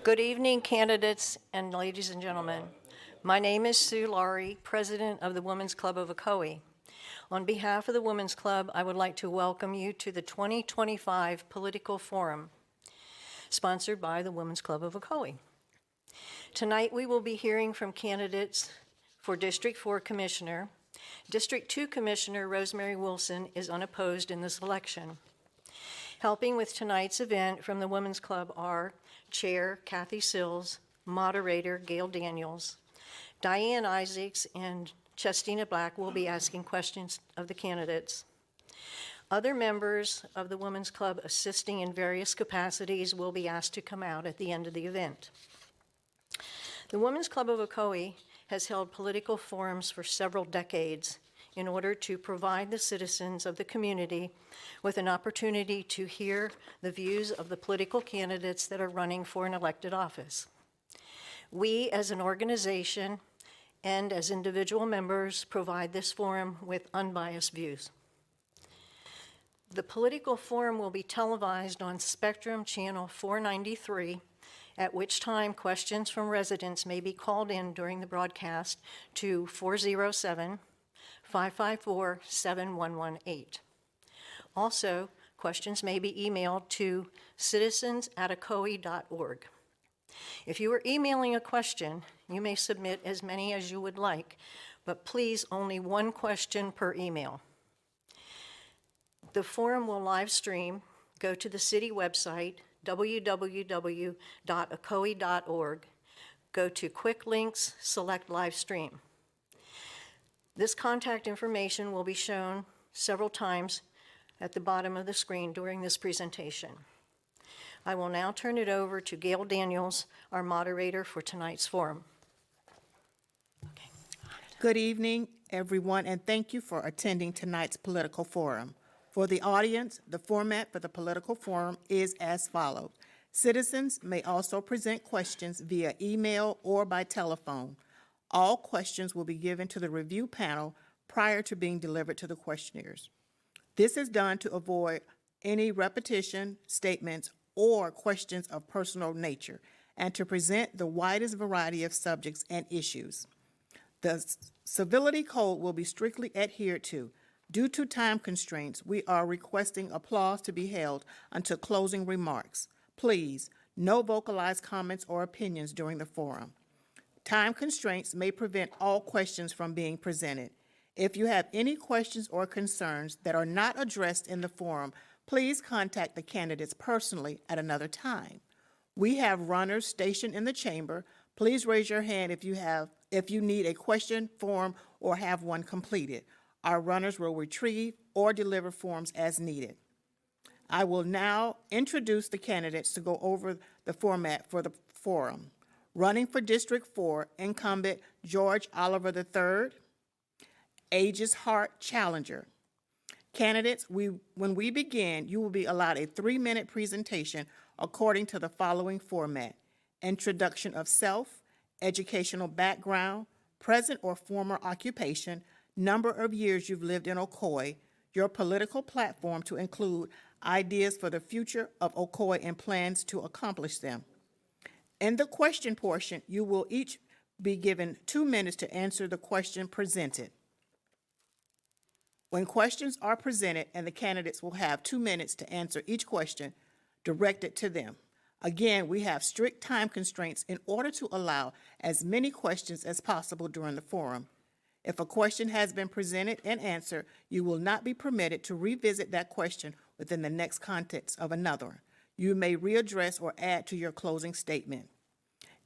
Good evening, candidates and ladies and gentlemen. My name is Sue Laurie, President of the Women's Club of Ocoee. On behalf of the Women's Club, I would like to welcome you to the 2025 Political Forum, sponsored by the Women's Club of Ocoee. Tonight, we will be hearing from candidates for District 4 Commissioner. District 2 Commissioner Rosemary Wilson is unopposed in this election. Helping with tonight's event from the Women's Club are Chair Kathy Sills, Moderator Gail Daniels, Diane Isaacs, and Chestina Black will be asking questions of the candidates. Other members of the Women's Club assisting in various capacities will be asked to come out at the end of the event. The Women's Club of Ocoee has held political forums for several decades in order to provide the citizens of the community with an opportunity to hear the views of the political candidates that are running for an elected office. We, as an organization and as individual members, provide this forum with unbiased views. The political forum will be televised on Spectrum Channel 493, at which time questions from residents may be called in during the broadcast to 407-554-7118. Also, questions may be emailed to citizens@ocoee.org. If you are emailing a question, you may submit as many as you would like, but please only one question per email. The forum will live stream. Go to the city website, www.ocoee.org. Go to Quick Links, select Live Stream. This contact information will be shown several times at the bottom of the screen during this presentation. I will now turn it over to Gail Daniels, our moderator for tonight's forum. Okay. Good evening, everyone, and thank you for attending tonight's political forum. For the audience, the format for the political forum is as follows. Citizens may also present questions via email or by telephone. All questions will be given to the review panel prior to being delivered to the questionnaires. This is done to avoid any repetition, statements, or questions of personal nature, and to present the widest variety of subjects and issues. The civility code will be strictly adhered to. Due to time constraints, we are requesting applause to be held until closing remarks. Please, no vocalized comments or opinions during the forum. Time constraints may prevent all questions from being presented. If you have any questions or concerns that are not addressed in the forum, please contact the candidates personally at another time. We have runners stationed in the chamber. Please raise your hand if you need a question form or have one completed. Our runners will retrieve or deliver forms as needed. I will now introduce the candidates to go over the format for the forum. Running for District 4, incumbent George Oliver III, Aegis Hart challenger. Candidates, when we begin, you will be allowed a 3-minute presentation according to the following format: introduction of self, educational background, present or former occupation, number of years you've lived in Ocoee, your political platform to include ideas for the future of Ocoee and plans to accomplish them. In the question portion, you will each be given 2 minutes to answer the question presented. When questions are presented, and the candidates will have 2 minutes to answer each question directed to them. Again, we have strict time constraints in order to allow as many questions as possible during the forum. If a question has been presented and answered, you will not be permitted to revisit that question within the next context of another. You may readdress or add to your closing statement.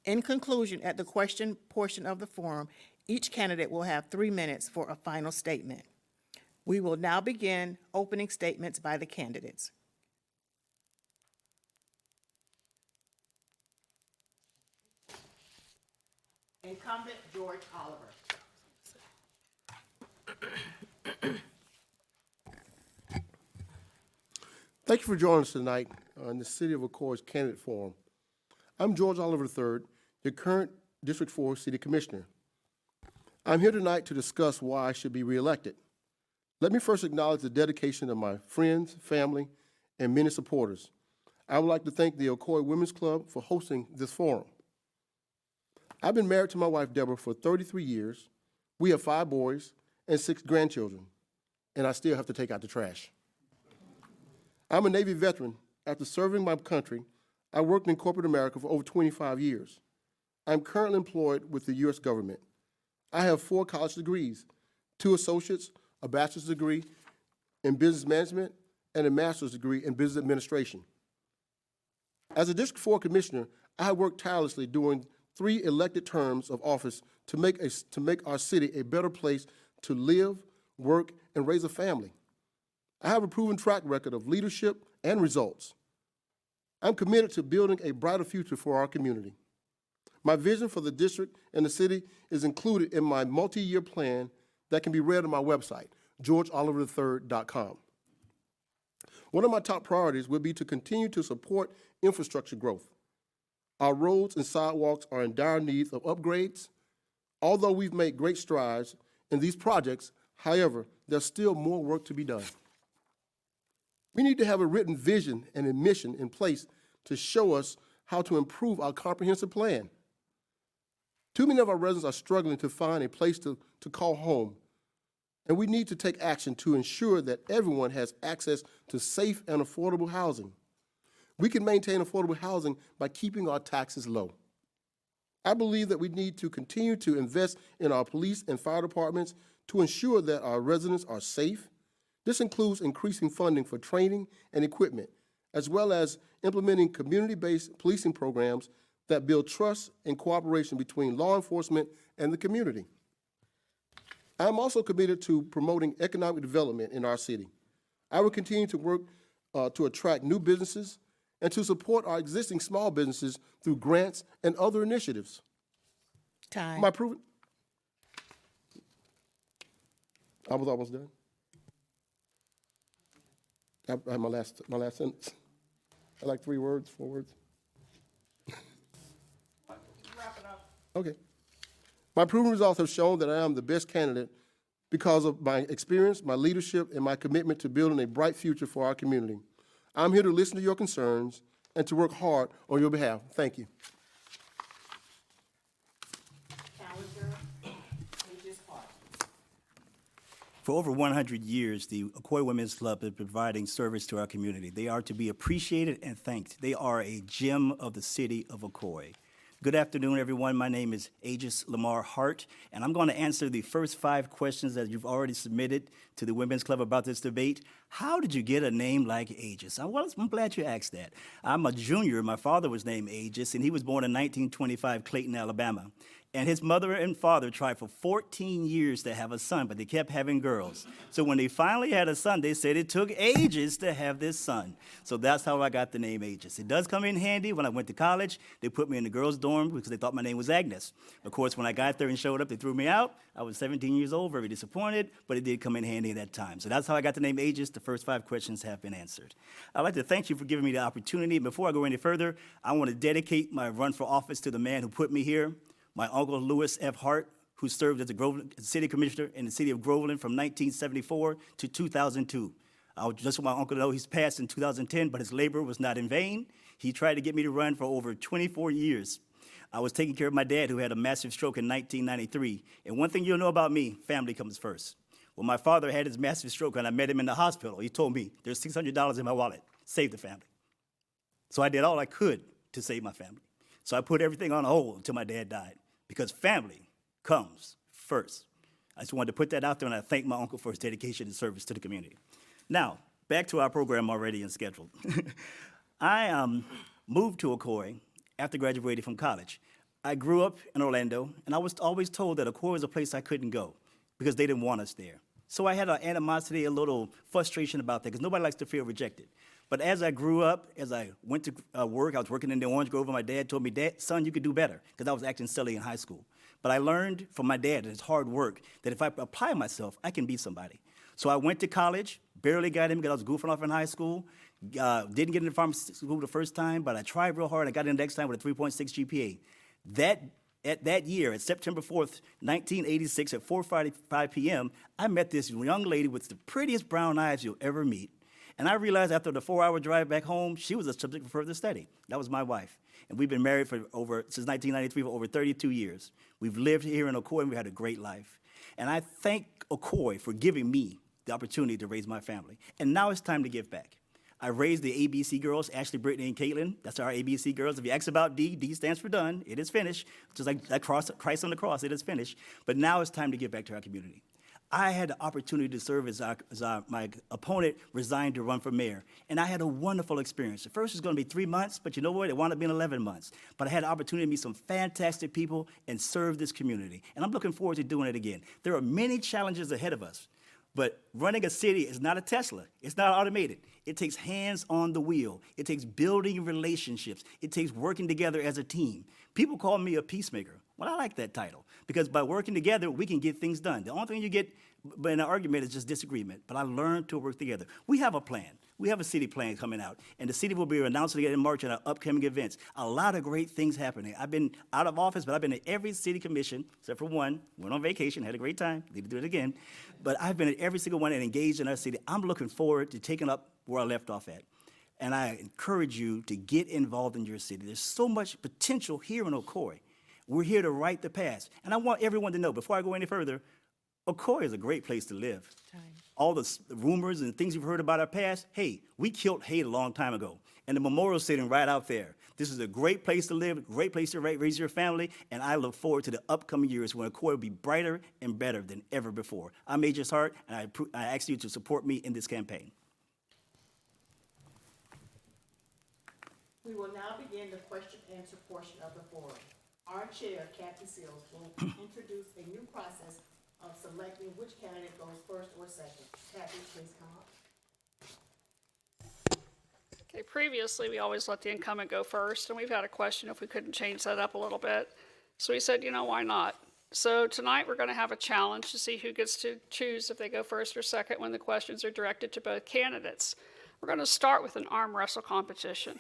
In conclusion, at the question portion of the forum, each candidate will have 3 minutes for a final statement. We will now begin opening statements by the candidates. Incumbent George Oliver. Thank you for joining us tonight on the City of Ocoee's Candidate Forum. I'm George Oliver III, your current District 4 City Commissioner. I'm here tonight to discuss why I should be reelected. Let me first acknowledge the dedication of my friends, family, and many supporters. I would like to thank the Ocoee Women's Club for hosting this forum. I've been married to my wife, Deborah, for 33 years. We have 5 boys and 6 grandchildren, and I still have to take out the trash. I'm a Navy veteran. After serving my country, I worked in corporate America for over 25 years. I'm currently employed with the U.S. government. I have 4 college degrees, 2 associates, a bachelor's degree in business management, and a master's degree in business administration. As a District 4 commissioner, I have worked tirelessly during 3 elected terms of office to make our city a better place to live, work, and raise a family. I have a proven track record of leadership and results. I'm committed to building a brighter future for our community. My vision for the district and the city is included in my multi-year plan that can be read on my website, georgeoliver3rd.com. One of my top priorities will be to continue to support infrastructure growth. Our roads and sidewalks are in dire need of upgrades. Although we've made great strides in these projects, however, there's still more work to be done. We need to have a written vision and a mission in place to show us how to improve our comprehensive plan. Too many of our residents are struggling to find a place to call home, and we need to take action to ensure that everyone has access to safe and affordable housing. We can maintain affordable housing by keeping our taxes low. I believe that we need to continue to invest in our police and fire departments to ensure that our residents are safe. This includes increasing funding for training and equipment, as well as implementing community-based policing programs that build trust and cooperation between law enforcement and the community. I am also committed to promoting economic development in our city. I will continue to work to attract new businesses and to support our existing small businesses through grants and other initiatives. Time. Am I proving? I was almost done. I have my last sentence. I like 3 words, 4 words. Wrap it up. Okay. My proven results have shown that I am the best candidate because of my experience, my leadership, and my commitment to building a bright future for our community. I'm here to listen to your concerns and to work hard on your behalf. Thank you. For over 100 years, the Ocoee Women's Club is providing service to our community. They are to be appreciated and thanked. They are a gem of the city of Ocoee. Good afternoon, everyone. My name is Aegis Lamar Hart, and I'm going to answer the first 5 questions that you've already submitted to the Women's Club about this debate. How did you get a name like Aegis? I'm glad you asked that. I'm a junior. My father was named Aegis, and he was born in 1925, Clayton, Alabama. And his mother and father tried for 14 years to have a son, but they kept having girls. So when they finally had a son, they said it took ages to have this son. So that's how I got the name Aegis. It does come in handy. When I went to college, they put me in the girls' dorm because they thought my name was Agnes. Of course, when I got there and showed up, they threw me out. I was 17 years old, very disappointed, but it did come in handy at that time. So that's how I got the name Aegis. The first 5 questions have been answered. I'd like to thank you for giving me the opportunity. Before I go any further, I want to dedicate my run for office to the man who put me here, my uncle Lewis F. Hart, who served as a city commissioner in the city of Groveland from 1974 to 2002. I just want my uncle to know he's passed in 2010, but his labor was not in vain. He tried to get me to run for over 24 years. I was taking care of my dad, who had a massive stroke in 1993. And one thing you'll know about me, family comes first. When my father had his massive stroke and I met him in the hospital, he told me, there's $600 in my wallet, save the family. So I did all I could to save my family. So I put everything on hold until my dad died, because family comes first. I just wanted to put that out there, and I thank my uncle for his dedication and service to the community. Now, back to our program already and scheduled. I moved to Ocoee after graduating from college. I grew up in Orlando, and I was always told that Ocoee was a place I couldn't go because they didn't want us there. So I had an animosity, a little frustration about that, because nobody likes to feel rejected. But as I grew up, as I went to work, I was working in the Orange Grove, and my dad told me, "Dad, son, you could do better," because I was acting silly in high school. But I learned from my dad and his hard work that if I apply myself, I can be somebody. So I went to college, barely got in because I was goofing off in high school, didn't get into pharmacy school the first time, but I tried real hard. I got in the next time with a 3.6 GPA. That year, at September 4th, 1986, at 4:45 p.m., I met this young lady with the prettiest brown eyes you'll ever meet. And I realized after the 4-hour drive back home, she was a subject for further study. That was my wife. And we've been married since 1993 for over 32 years. We've lived here in Ocoee, and we had a great life. And I thank Ocoee for giving me the opportunity to raise my family. And now it's time to give back. I raised the ABC girls, Ashley, Brittany, and Caitlin. That's our ABC girls. If you ask about D, D stands for done. It is finished. Just like that Christ on the cross, it is finished. But now it's time to give back to our community. I had the opportunity to serve as my opponent resigned to run for mayor, and I had a wonderful experience. At first it was going to be 3 months, but you know what? It wound up being 11 months. But I had the opportunity to meet some fantastic people and serve this community, and I'm looking forward to doing it again. There are many challenges ahead of us, but running a city is not a Tesla. It's not automated. It takes hands on the wheel. It takes building relationships. It takes working together as a team. People call me a peacemaker. Well, I like that title because by working together, we can get things done. The only thing you get in an argument is just disagreement, but I learned to work together. We have a plan. We have a city plan coming out, and the city will be announcing it in March at our upcoming events. A lot of great things happening. I've been out of office, but I've been at every city commission, except for one. Went on vacation, had a great time, need to do it again. But I've been at every single one and engaged in our city. I'm looking forward to taking up where I left off at. And I encourage you to get involved in your city. There's so much potential here in Ocoee. We're here to write the past. And I want everyone to know, before I go any further, Ocoee is a great place to live. All the rumors and things you've heard about our past, hey, we killed hate a long time ago. And the memorial's sitting right out there. This is a great place to live, great place to raise your family, and I look forward to the upcoming years when Ocoee will be brighter and better than ever before. I'm Major's Hart, and I ask you to support me in this campaign. We will now begin the question-answer portion of the forum. Our chair, Kathy Seals, will introduce a new process of selecting which candidate goes first or second. Kathy, please come up. Okay, previously, we always let the incumbent go first, and we've had a question if we couldn't change that up a little bit. So we said, you know, why not? So tonight, we're going to have a challenge to see who gets to choose if they go first or second when the questions are directed to both candidates. We're going to start with an arm wrestle competition.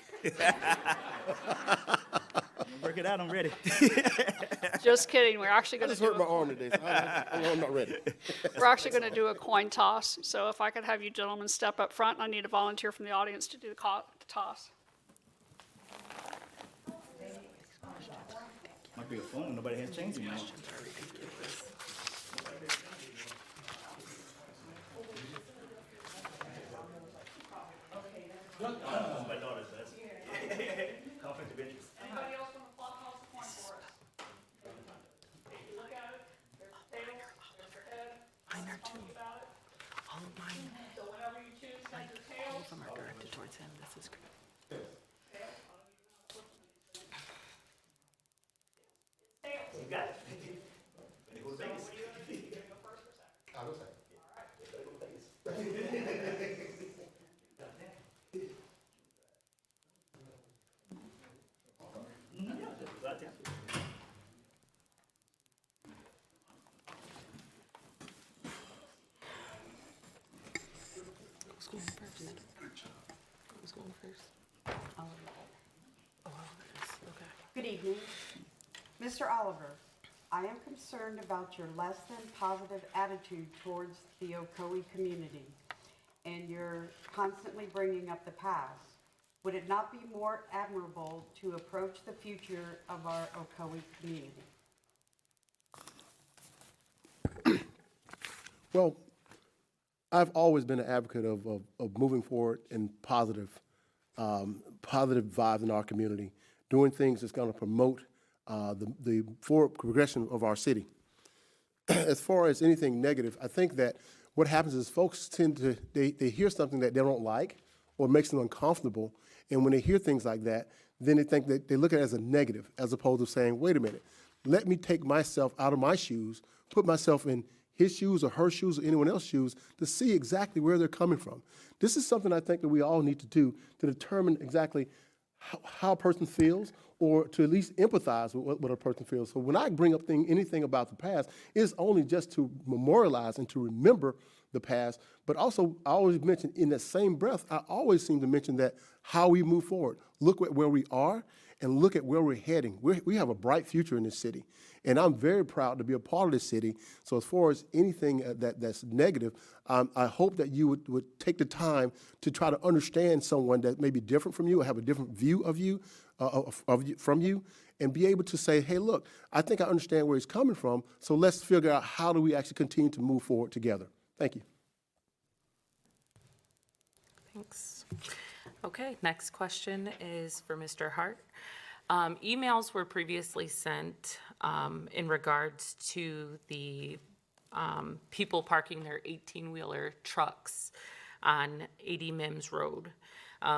Work it out, I'm ready. Just kidding, we're actually I going to just do hurt my arm today, so I'm not ready. we're actually going to do a coin toss. So if I could have you gentlemen step up front, and I need a volunteer from the audience to do the toss. Might be a phone, nobody has changed it now. My daughter says. Conflict of interest. Anybody else want to toss a coin for us? Look at it. There's the tail, there's your head. Mine are too. About it. All of mine, So whenever you choose, send your tail. all of them are directed towards him. This is great. You got it. Ready to go to Vegas? I'll go second. Who's going first? Who's going first? Oliver. Oh, Oliver is, okay. Good evening. Mr. Oliver, I am concerned about your less than positive attitude towards the Ocoee community, and you're constantly bringing up the past. Would it not be more admirable to approach the future of our Ocoee community? Well, I've always been an advocate of moving forward in positive vibes in our community, doing things that's going to promote the forward progression of our city. As far as anything negative, I think that what happens is folks tend to, they hear something that they don't like or makes them uncomfortable, and when they hear things like that, then they think that they look at it as a negative, as opposed to saying, wait a minute, let me take myself out of my shoes, put myself in his shoes or her shoes or anyone else's shoes to see exactly where they're coming from. This is something I think that we all need to do to determine exactly how a person feels, or to at least empathize with what a person feels. So when I bring up anything about the past, it's only just to memorialize and to remember the past, but also I always mention in that same breath, I always seem to mention that how we move forward. Look at where we are and look at where we're heading. We have a bright future in this city, and I'm very proud to be a part of this city. So as far as anything that's negative, I hope that you would take the time to try to understand someone that may be different from you or have a different view of you, from you, and be able to say, hey, look, I think I understand where he's coming from, so let's figure out how do we actually continue to move forward together. Thank you. Thanks. Okay, next question is for Mr. Hart. Emails were previously sent in regards to the people parking their 18-wheeler trucks on 80 Mims Road.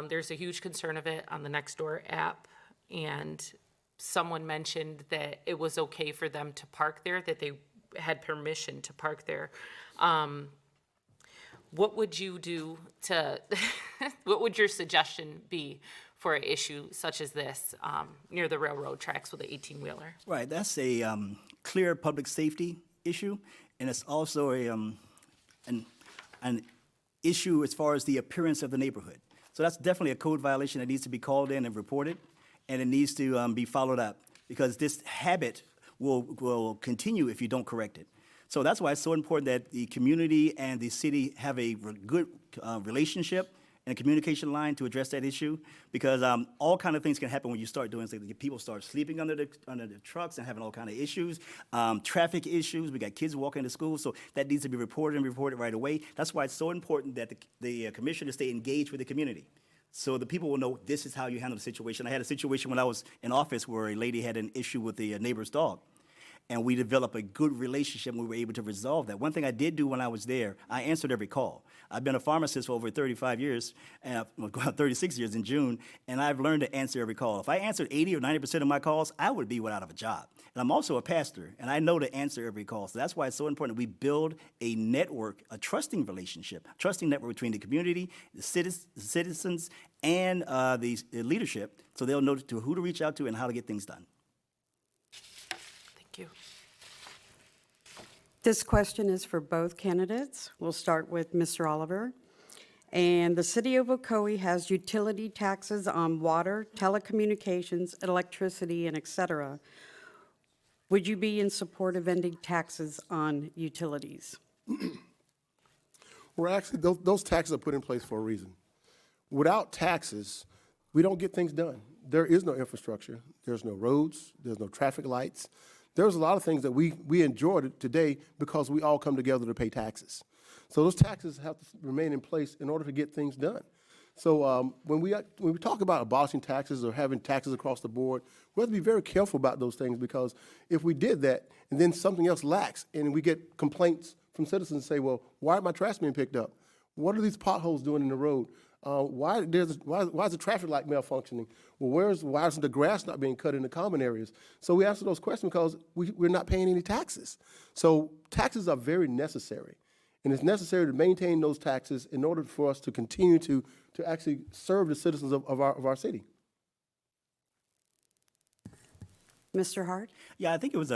There's a huge concern of it on the Nextdoor app, and someone mentioned that it was okay for them to park there, that they had permission to park there. What would you do to, what would your suggestion be for an issue such as this near the railroad tracks with an 18-wheeler? Right, that's a clear public safety issue, and it's also an issue as far as the appearance of the neighborhood. So that's definitely a code violation that needs to be called in and reported, and it needs to be followed up, because this habit will continue if you don't correct it. So that's why it's so important that the community and the city have a good relationship and a communication line to address that issue, because all kind of things can happen when you start doing things. Like people start sleeping under the trucks and having all kind of issues, traffic issues. We got kids walking to school, so that needs to be reported and reported right away. That's why it's so important that the commissioners stay engaged with the community, so the people will know this is how you handle the situation. I had a situation when I was in office where a lady had an issue with the neighbor's dog, and we developed a good relationship, and we were able to resolve that. One thing I did do when I was there, I answered every call. I've been a pharmacist for over 35 years, 36 years in June, and I've learned to answer every call. If I answered 80 or 90% of my calls, I would be without a job. And I'm also a pastor, and I know to answer every call. So that's why it's so important that we build a network, a trusting relationship, trusting network between the community, the citizens, and the leadership, so they'll know who to reach out to and how to get things done. Thank you. This question is for both candidates. We'll start with Mr. Oliver. And the city of Ocoee has utility taxes on water, telecommunications, electricity, and et cetera. Would you be in support of ending taxes on utilities? Well, actually, those taxes are put in place for a reason. Without taxes, we don't get things done. There is no infrastructure. There's no roads. There's no traffic lights. There's a lot of things that we enjoy today because we all come together to pay taxes. So those taxes have to remain in place in order to get things done. So when we talk about abolishing taxes or having taxes across the board, we have to be very careful about those things, because if we did that and then something else lacks and we get complaints from citizens say, well, why aren't my trash being picked up? What are these potholes doing in the road? Why is the traffic light malfunctioning? Well, why isn't the grass not being cut in the common areas? So we answer those questions because we're not paying any taxes. So taxes are very necessary, and it's necessary to maintain those taxes in order for us to continue to actually serve the citizens of our city. Mr. Hart? Yeah, I think it was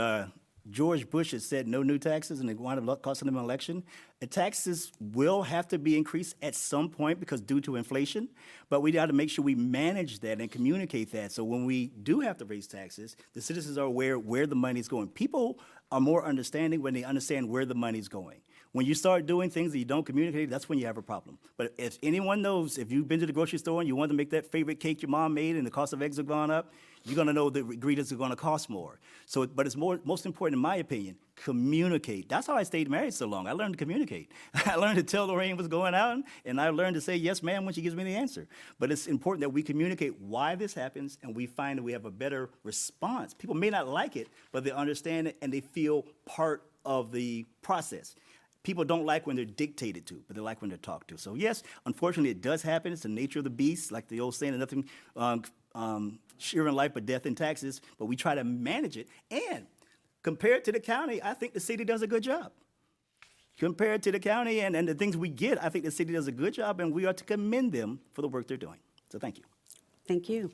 George Bush that said no new taxes, and it wound up costing him an election. The taxes will have to be increased at some point because due to inflation, but we got to make sure we manage that and communicate that. So when we do have to raise taxes, the citizens are aware where the money's going. People are more understanding when they understand where the money's going. When you start doing things that you don't communicate, that's when you have a problem. But if anyone knows, if you've been to the grocery store and you want to make that favorite cake your mom made and the cost of eggs have gone up, you're going to know the ingredients are going to cost more. So, but it's most important, in my opinion, communicate. That's how I stayed married so long. I learned to communicate. I learned to tell Lorraine what's going on, and I learned to say yes, ma'am, when she gives me the answer. But it's important that we communicate why this happens, and we find that we have a better response. People may not like it, but they understand it, and they feel part of the process. People don't like when they're dictated to, but they like when they're talked to. So yes, unfortunately, it does happen. It's the nature of the beast, like the old saying, nothing sure in life but death in taxes, but we try to manage it. And compared to the county, I think the city does a good job. Compared to the county and the things we get, I think the city does a good job, and we ought to commend them for the work they're doing. So thank you. Thank you.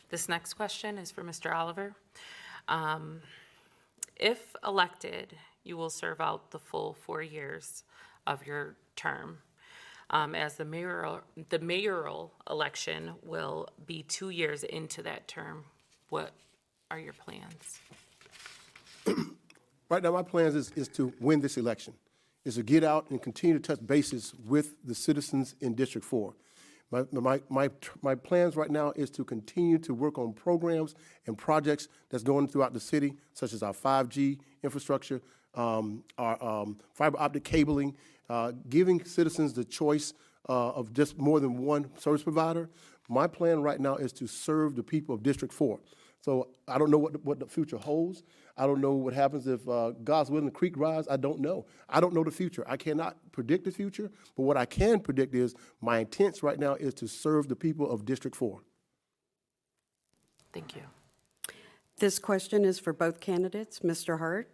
This next question is for Mr. Oliver. If elected, you will serve out the full 4 years of your term. As the mayoral election will be 2 years into that term, what are your plans? Right now, my plans is to win this election, is to get out and continue to touch bases with the citizens in District 4. My plans right now is to continue to work on programs and projects that's going throughout the city, such as our 5G infrastructure, our fiber optic cabling, giving citizens the choice of just more than one service provider. My plan right now is to serve the people of District 4. So I don't know what the future holds. I don't know what happens if God's willing the creek rise. I don't know. I don't know the future. I cannot predict the future, but what I can predict is my intent right now is to serve the people of District 4. Thank you. This question is for both candidates. Mr. Hart,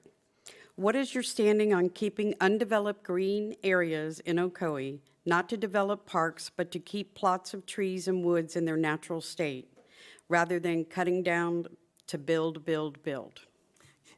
what is your standing on keeping undeveloped green areas in Ocoee, not to develop parks, but to keep plots of trees and woods in their natural state, rather than cutting down to build?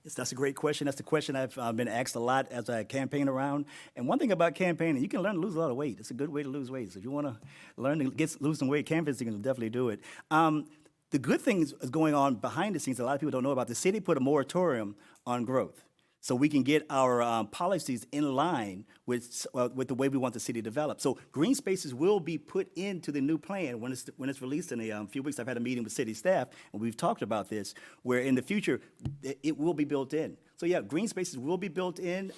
Yes, that's a great question. That's the question I've been asked a lot as I campaign around. And one thing about campaigning, you can learn to lose a lot of weight. It's a good way to lose weight. So if you want to learn to lose some weight, canvassing can definitely do it. The good thing is going on behind the scenes, a lot of people don't know about. The city put a moratorium on growth, so we can get our policies in line with the way we want the city to develop. So green spaces will be put into the new plan when it's released in a few weeks. I've had a meeting with city staff, and we've talked about this, where in the future, it will be built in. So yeah, green spaces will be built in.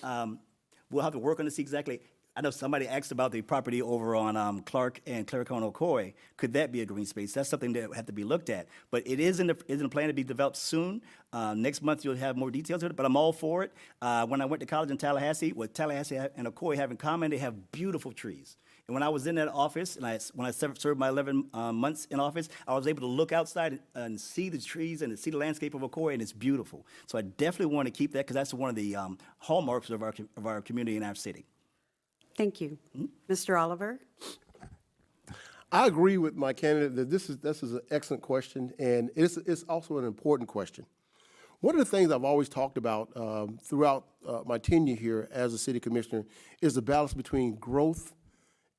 We'll have to work on to see exactly. I know somebody asked about the property over on Clark and Claricone Ocoee. Could that be a green space? That's something that have to be looked at. But it is in the plan to be developed soon. Next month you'll have more details of it, but I'm all for it. When I went to college in Tallahassee, what Tallahassee and Ocoee have in common, they have beautiful trees. And when I was in that office, and when I served my 11 months in office, I was able to look outside and see the trees and see the landscape of Ocoee, and it's beautiful. So I definitely want to keep that because that's one of the hallmarks of our community and our city. Thank you. Mr. Oliver? I agree with my candidate that this is an excellent question, and it's also an important question. One of the things I've always talked about throughout my tenure here as a city commissioner is the balance between growth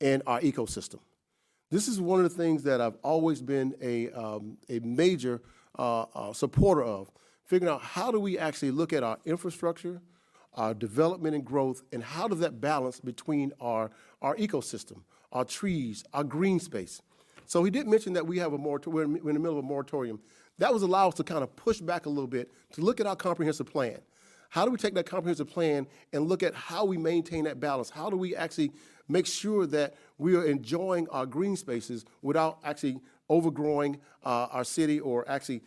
and our ecosystem. This is one of the things that I've always been a major supporter of, figuring out how do we actually look at our infrastructure, our development and growth, and how does that balance between our ecosystem, our trees, our green space. So he did mention that we have we're in the middle of a moratorium. That was allow us to kind of push back a little bit to look at our comprehensive plan. How do we take that comprehensive plan and look at how we maintain that balance? How do we actually make sure that we are enjoying our green spaces without actually overgrowing our city or actually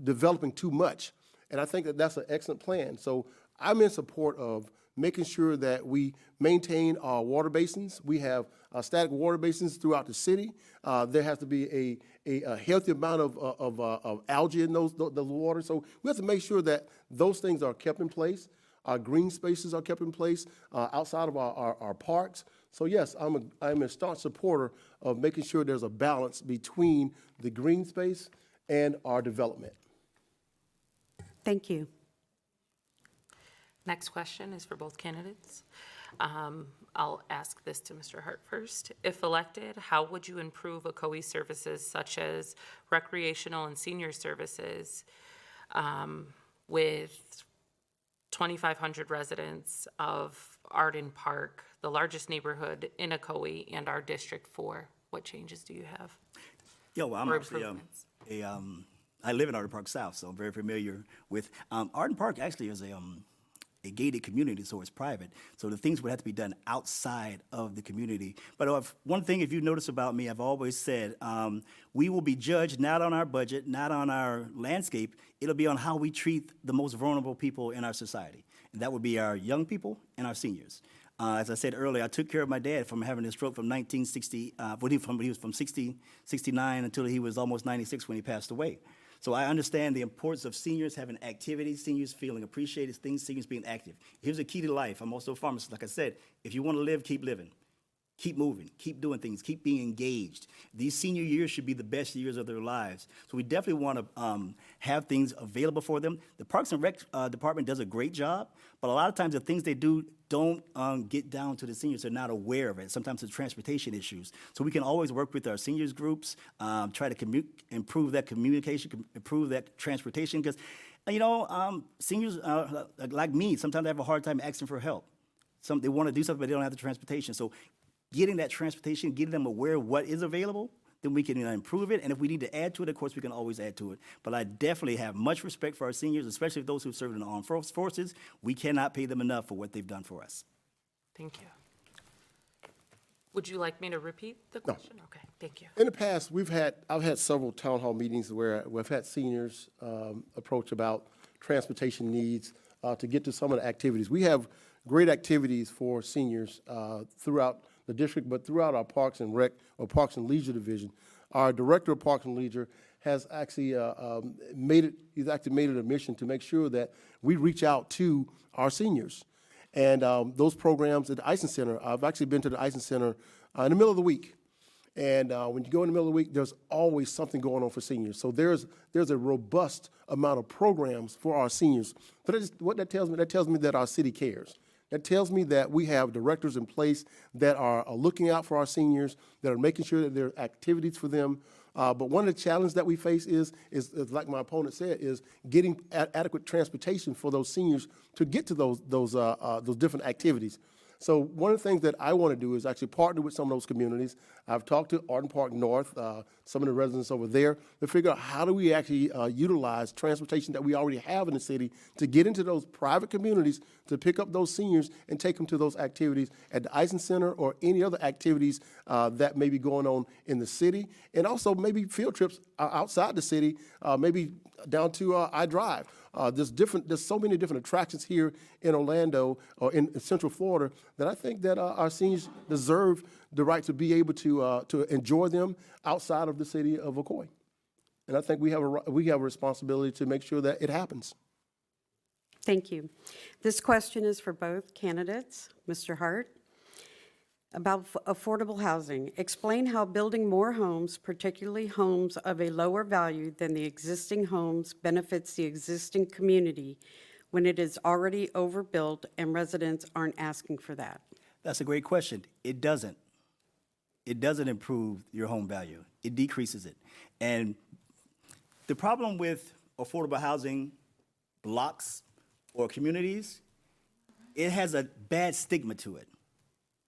developing too much? And I think that that's an excellent plan. So I'm in support of making sure that we maintain our water basins. We have static water basins throughout the city. There has to be a healthy amount of algae in those waters. So we have to make sure that those things are kept in place. Our green spaces are kept in place outside of our parks. So yes, I'm a staunch supporter of making sure there's a balance between the green space and our development. Thank you. Next question is for both candidates. I'll ask this to Mr. Hart first. If elected, how would you improve Ocoee services such as recreational and senior services with 2,500 residents of Arden Park, the largest neighborhood in Ocoee and our District 4? What changes do you have? Yeah, well, I'm Or actually improvements? I live in Arden Park South, so I'm very familiar with Arden Park. Actually, is a gated community, so it's private. So the things would have to be done outside of the community. But one thing, if you notice about me, I've always said we will be judged not on our budget, not on our landscape. It'll be on how we treat the most vulnerable people in our society, and that would be our young people and our seniors. As I said earlier, I took care of my dad from having a stroke from 1960, when he was from 69 until he was almost 96 when he passed away. So I understand the importance of seniors having activities, seniors feeling appreciated, seniors being active. Here's a key to life. I'm also a pharmacist. Like I said, if you want to live, keep living. keep moving, keep doing things, keep being engaged. These senior years should be the best years of their lives. So we definitely want to have things available for them. The Parks and Rec department does a great job, but a lot of times the things they do don't get down to the seniors. They're not aware of it. Sometimes it's transportation issues. So we can always work with our seniors groups, try to improve that communication, improve that transportation, because seniors like me, sometimes they have a hard time asking for help. They want to do something, but they don't have the transportation. So getting that transportation, getting them aware of what is available, then we can improve it. And if we need to add to it, of course, we can always add to it. But I definitely have much respect for our seniors, especially those who served in the armed forces. We cannot pay them enough for what they've done for us. Thank you. Would you like me to repeat the question? Okay, thank you. In the past, I've had several town hall meetings where we've had seniors approach about transportation needs to get to some of the activities. We have great activities for seniors throughout the district, but throughout our Parks and Rec or Parks and Leisure division. Our director of Parks and Leisure has actually made it a mission to make sure that we reach out to our seniors. And those programs at the Ison Center, I've actually been to the Ison Center in the middle of the week. And when you go in the middle of the week, there's always something going on for seniors. So there's a robust amount of programs for our seniors. But what that tells me that our city cares. That tells me that we have directors in place that are looking out for our seniors, that are making sure that there are activities for them. But one of the challenges that we face is like my opponent said, is getting adequate transportation for those seniors to get to those different activities. So one of the things that I want to do is actually partner with some of those communities. I've talked to Arden Park North, some of the residents over there, to figure out how do we actually utilize transportation that we already have in the city to get into those private communities to pick up those seniors and take them to those activities at the Ison Center or any other activities that may be going on in the city, and also maybe field trips outside the city, maybe down to I-Drive. There's so many different attractions here in Orlando or in Central Florida that I think that our seniors deserve the right to be able to enjoy them outside of the city of Ocoee. And I think we have a responsibility to make sure that it happens. Thank you. This question is for both candidates. Mr. Hart, about affordable housing. Explain how building more homes, particularly homes of a lower value than the existing homes, benefits the existing community when it is already overbuilt and residents aren't asking for that. That's a great question. It doesn't. It doesn't improve your home value. It decreases it. And the problem with affordable housing blocks or communities, it has a bad stigma to it.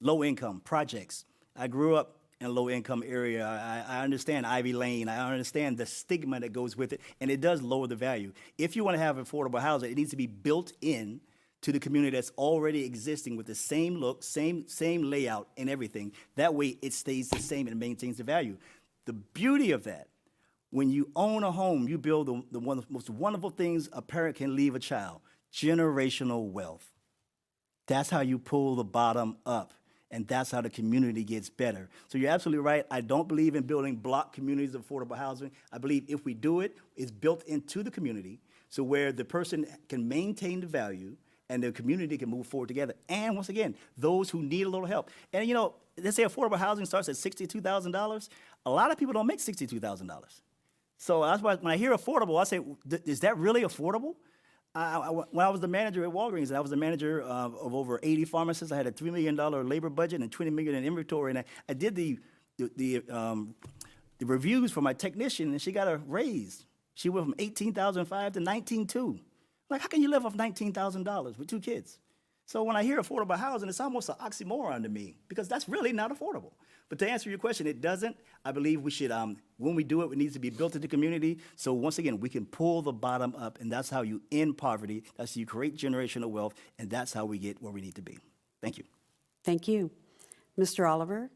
Low income projects. I grew up in a low income area. I understand Ivy Lane. I understand the stigma that goes with it, and it does lower the value. If you want to have affordable housing, it needs to be built in to the community that's already existing with the same look, same layout and everything. That way it stays the same and maintains the value. The beauty of that, when you own a home, you build one of the most wonderful things a parent can leave a child, generational wealth. That's how you pull the bottom up. And that's how the community gets better. So you're absolutely right. I don't believe in building block communities of affordable housing. I believe if we do it, it's built into the community, so where the person can maintain the value and the community can move forward together. And once again, those who need a little help. And they say affordable housing starts at $62,000. A lot of people don't make $62,000. So that's why when I hear affordable, I say, is that really affordable? When I was the manager at Walgreens, and I was the manager of over 80 pharmacists, I had a $3 million labor budget and $20 million in inventory, and I did the reviews for my technician, and she got a raise. She went from $18,500 to $19,200. Like, how can you live off $19,000 with 2 kids? So when I hear affordable housing, it's almost an oxymoron to me, because that's really not affordable. But to answer your question, it doesn't. I believe we should, when we do it, it needs to be built into the community. So once again, we can pull the bottom up, and that's how you end poverty. That's how you create generational wealth, and that's how we get where we need to be. Thank you. Thank you. Mr. Oliver?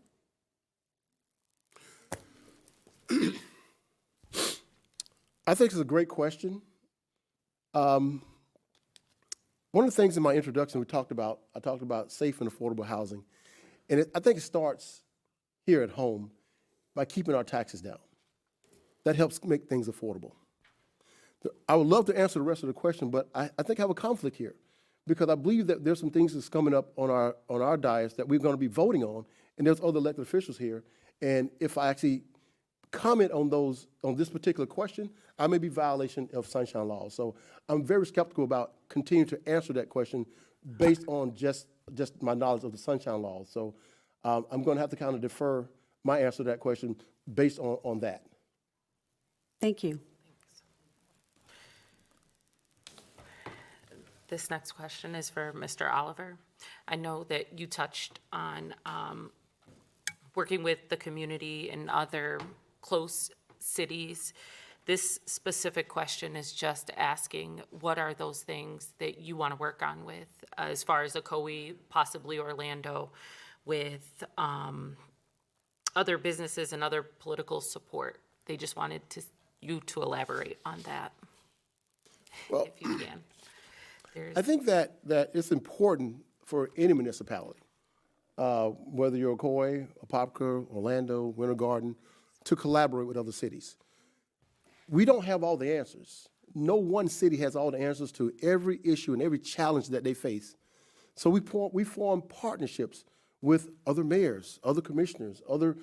I think it's a great question. One of the things in my introduction I talked about safe and affordable housing. And I think it starts here at home by keeping our taxes down. That helps make things affordable. I would love to answer the rest of the question, but I think I have a conflict here, because I believe that there's some things that's coming up on our dais that we're going to be voting on and there's other elected officials here. And if I actually comment on this particular question, I may be violation of sunshine law. So I'm very skeptical about continuing to answer that question based on just my knowledge of the sunshine law. So I'm going to have to kind of defer my answer to that question based on that. Thank you. This next question is for Mr. Oliver. I know that you touched on working with the community in other close cities. This specific question is just asking, what are those things that you want to work on with, as far as Ocoee, possibly Orlando, with other businesses and other political support? They just wanted you to elaborate on that, if you can. I think that it's important for any municipality, whether you're Ocoee, Apopka, Orlando, Winter Garden, to collaborate with other cities. We don't have all the answers. No one city has all the answers to every issue and every challenge that they face. So we form partnerships with other mayors, other commissioners, other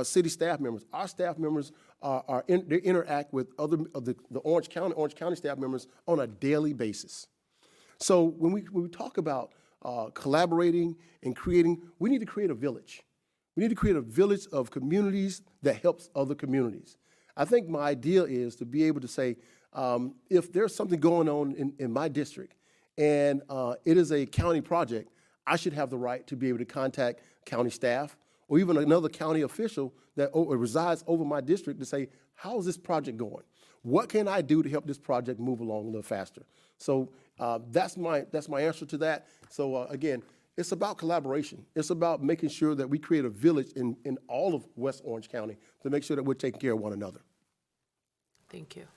city staff members. Our staff members they interact with other of the Orange County staff members on a daily basis. So when we talk about collaborating and creating, we need to create a village. We need to create a village of communities that helps other communities. I think my idea is to be able to say, if there's something going on in my district and it is a county project, I should have the right to be able to contact county staff or even another county official that resides over my district to say, how is this project going? What can I do to help this project move along a little faster? So that's my answer to that. So again, it's about collaboration. It's about making sure that we create a village in all of West Orange County to make sure that we're taking care of one another. Thank you.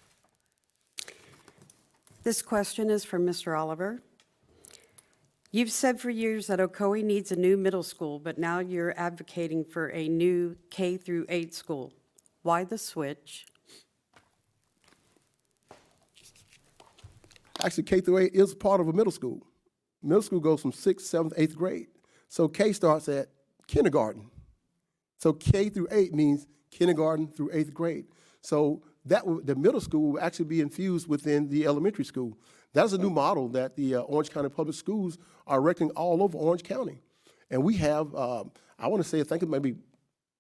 This question is for Mr. Oliver. You've said for years that Ocoee needs a new middle school, but now you're advocating for a new K through 8 school. Why the switch? Actually, K through 8 is part of a middle school. Middle school goes from 6th, 7th, 8th grade. So K starts at kindergarten. So K through 8 means kindergarten through 8th grade. So the middle school will actually be infused within the elementary school. That's a new model that the Orange County Public Schools are erecting all over Orange County. And we have, I want to say, I think it might be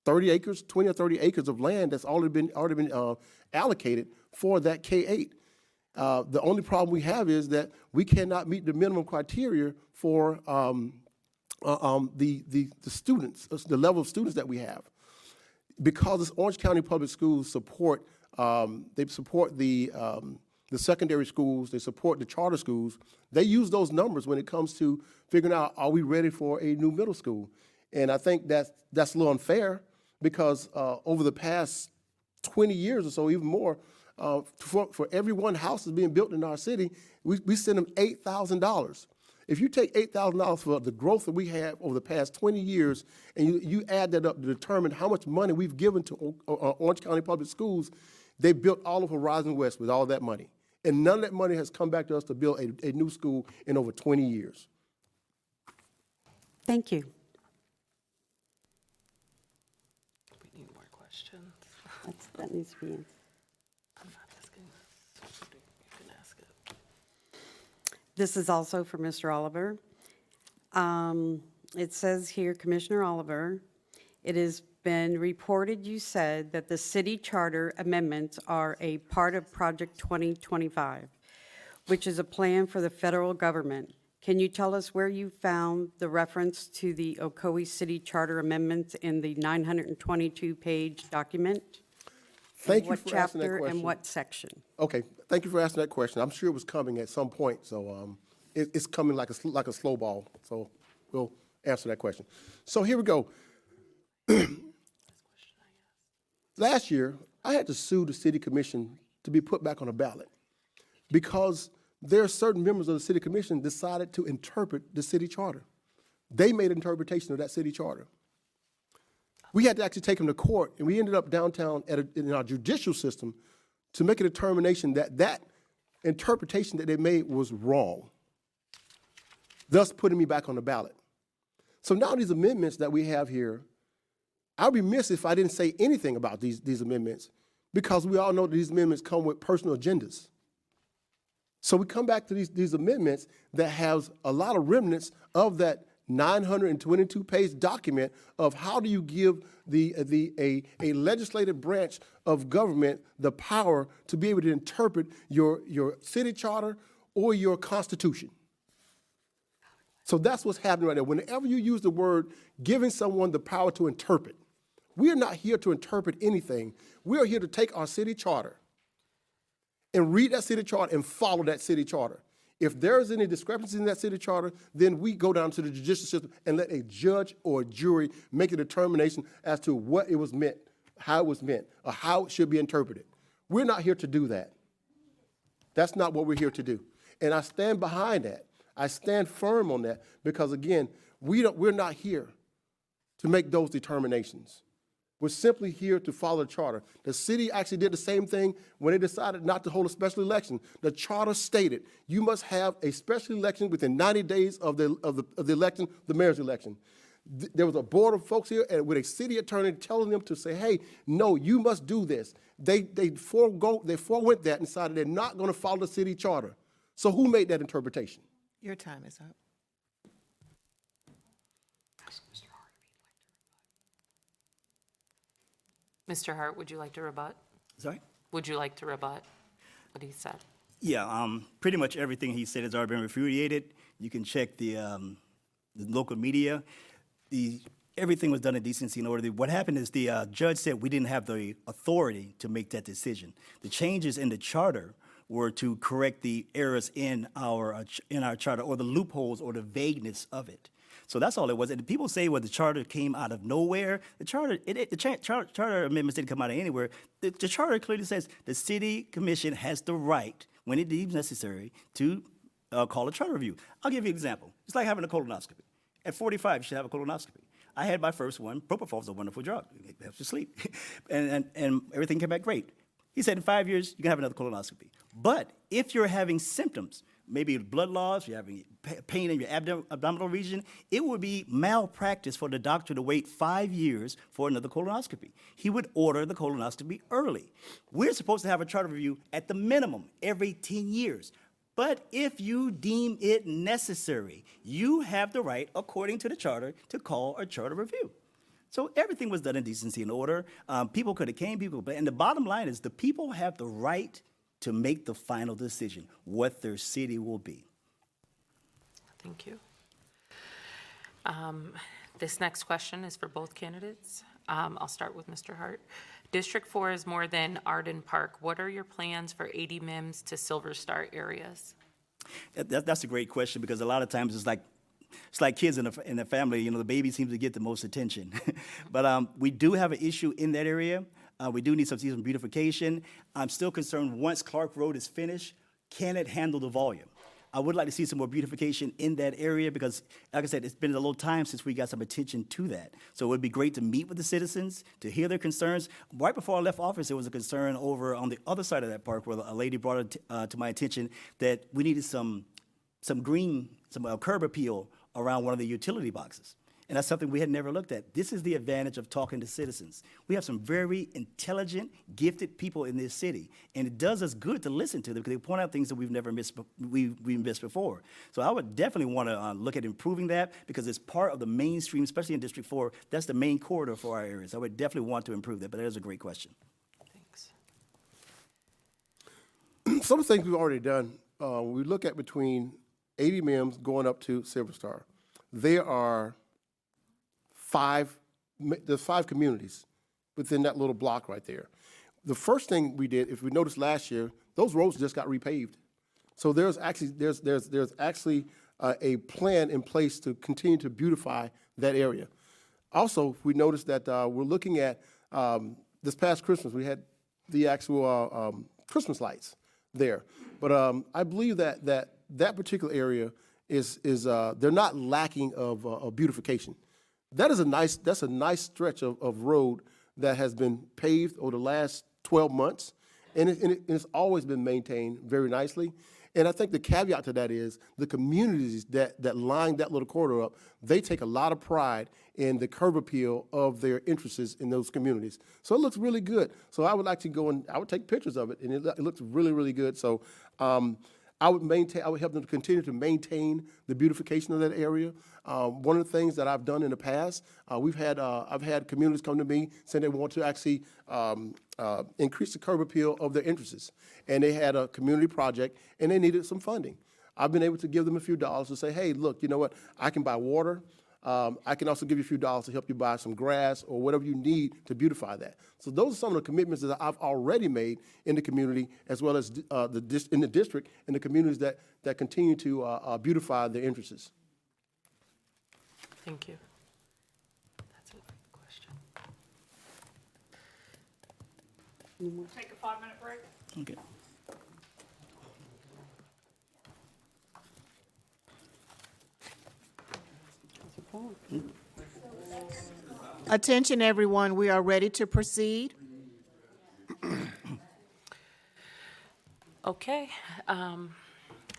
30 acres, 20 or 30 acres of land that's already been allocated for that K-8. The only problem we have is that we cannot meet the minimum criteria for the students, the level of students that we have. Because this Orange County Public Schools support, they support the secondary schools, they support the charter schools. They use those numbers when it comes to figuring out, are we ready for a new middle school? And I think that's a little unfair because over the past 20 years or so, even more, for every one house that's being built in our city, we send them $8,000. If you take $8,000 for the growth that we have over the past 20 years, and you add that up to determine how much money we've given to Orange County Public Schools, they built all of Horizon West with all that money. And none of that money has come back to us to build a new school in over 20 years. Thank you. We need more questions. That needs to be answered. I'm not asking this. You can ask it. This is also for Mr. Oliver. It says here, Commissioner Oliver, it has been reported you said that the city charter amendments are a part of Project 2025, which is a plan for the federal government. Can you tell us where you found the reference to the Ocoee City Charter amendments in the 922-page document? Thank you What for asking that chapter question. and what section? Okay, thank you for asking that question. I'm sure it was coming at some point, so it's coming like a slow ball. So we'll answer that question. So here we go. Last year, I had to sue the city commission to be put back on a ballot because there are certain members of the city commission decided to interpret the city charter. They made an interpretation of that city charter. We had to actually take them to court, and we ended up downtown in our judicial system to make a determination that that interpretation that they made was wrong, thus putting me back on the ballot. So now these amendments that we have here, I'd be remiss if I didn't say anything about these amendments, because we all know that these amendments come with personal agendas. So we come back to these amendments that has a lot of remnants of that 922-page document of how do you give a legislative branch of government the power to be able to interpret your city charter or your constitution. So that's what's happening right now. Whenever you use the word giving someone the power to interpret, we are not here to interpret anything. We are here to take our city charter and read that city charter and follow that city charter. If there is any discrepancy in that city charter, then we go down to the judicial system and let a judge or a jury make a determination as to what it was meant, how it was meant, or how it should be interpreted. We're not here to do that. That's not what we're here to do. And I stand behind that. I stand firm on that because, again, we're not here to make those determinations. We're simply here to follow the charter. The city actually did the same thing when they decided not to hold a special election. The charter stated you must have a special election within 90 days of the election, the mayor's election. There was a board of folks here and with a city attorney telling them to say, hey, no, you must do this. They forewent that and decided they're not going to follow the city charter. So who made that interpretation? Your time is up. Mr. Hart, would you like to rebut? Sorry? Would you like to rebut what he said? Yeah, pretty much everything he said has already been refuted. You can check the local media. Everything was done in decency and order. What happened is the judge said we didn't have the authority to make that decision. The changes in the charter were to correct the errors in our charter, or the loopholes or the vagueness of it. So that's all it was. And people say, well, the charter came out of nowhere. The charter amendments didn't come out of anywhere. The charter clearly says the city commission has the right, when it deems necessary, to call a charter review. I'll give you an example. It's like having a colonoscopy. At 45, you should have a colonoscopy. I had my first one. Propofol is a wonderful drug. It helps you sleep. and everything came back great. He said in 5 years, you can have another colonoscopy. But if you're having symptoms, maybe blood loss, you're having pain in your abdominal region, it would be malpractice for the doctor to wait 5 years for another colonoscopy. He would order the colonoscopy early. We're supposed to have a charter review at the minimum every 10 years. But if you deem it necessary, you have the right, according to the charter, to call a charter review. So everything was done in decency and order. People could have came, and the bottom line is the people have the right to make the final decision, what their city will be. Thank you. This next question is for both candidates. I'll start with Mr. Hart. District 4 is more than Arden Park. What are your plans for 80 MIMS to Silver Star areas? That's a great question, because a lot of times it's like kids in a family. You know, the baby seems to get the most attention. But we do have an issue in that area. We do need some beautification. I'm still concerned, once Clark Road is finished, can it handle the volume? I would like to see some more beautification in that area because, like I said, it's been a little time since we got some attention to that. So it would be great to meet with the citizens, to hear their concerns. Right before I left office, there was a concern over on the other side of that park where a lady brought it to my attention that we needed some curb appeal around one of the utility boxes. And that's something we had never looked at. This is the advantage of talking to citizens. We have some very intelligent, gifted people in this city, and it does us good to listen to them because they point out things that we've missed before. So I would definitely want to look at improving that because it's part of the mainstream, especially in District 4. That's the main corridor for our areas. I would definitely want to improve that, but that is a great question. Thanks. Some of the things we've already done, we look at between 80 MIMS going up to Silver Star. There are there's 5 communities within that little block right there. The first thing we did, if we noticed last year, those roads just got repaved. So there's actually a plan in place to continue to beautify that area. Also, we noticed that we're looking at this past Christmas, we had the actual Christmas lights there. But I believe that particular area is they're not lacking of beautification. That's a nice stretch of road that has been paved over the last 12 months, and it's always been maintained very nicely. And I think the caveat to that is the communities that line that little corridor up, they take a lot of pride in the curb appeal of their interests in those communities. So it looks really good. So I would like to go and I would take pictures of it, and it looks really, really good. So I would help them to continue to maintain the beautification of that area. One of the things that I've done in the past, I've had communities come to me saying they want to actually increase the curb appeal of their interests. And they had a community project and they needed some funding. I've been able to give them a few dollars to say, hey, look, you know what, I can buy water. I can also give you a few dollars to help you buy some grass or whatever you need to beautify that. So those are some of the commitments that I've already made in the community, as well as in the district and the communities that continue to beautify their interests. Thank you. That's it for the question. Take a 5-minute break. Okay. Attention, everyone, we are ready to proceed. Okay,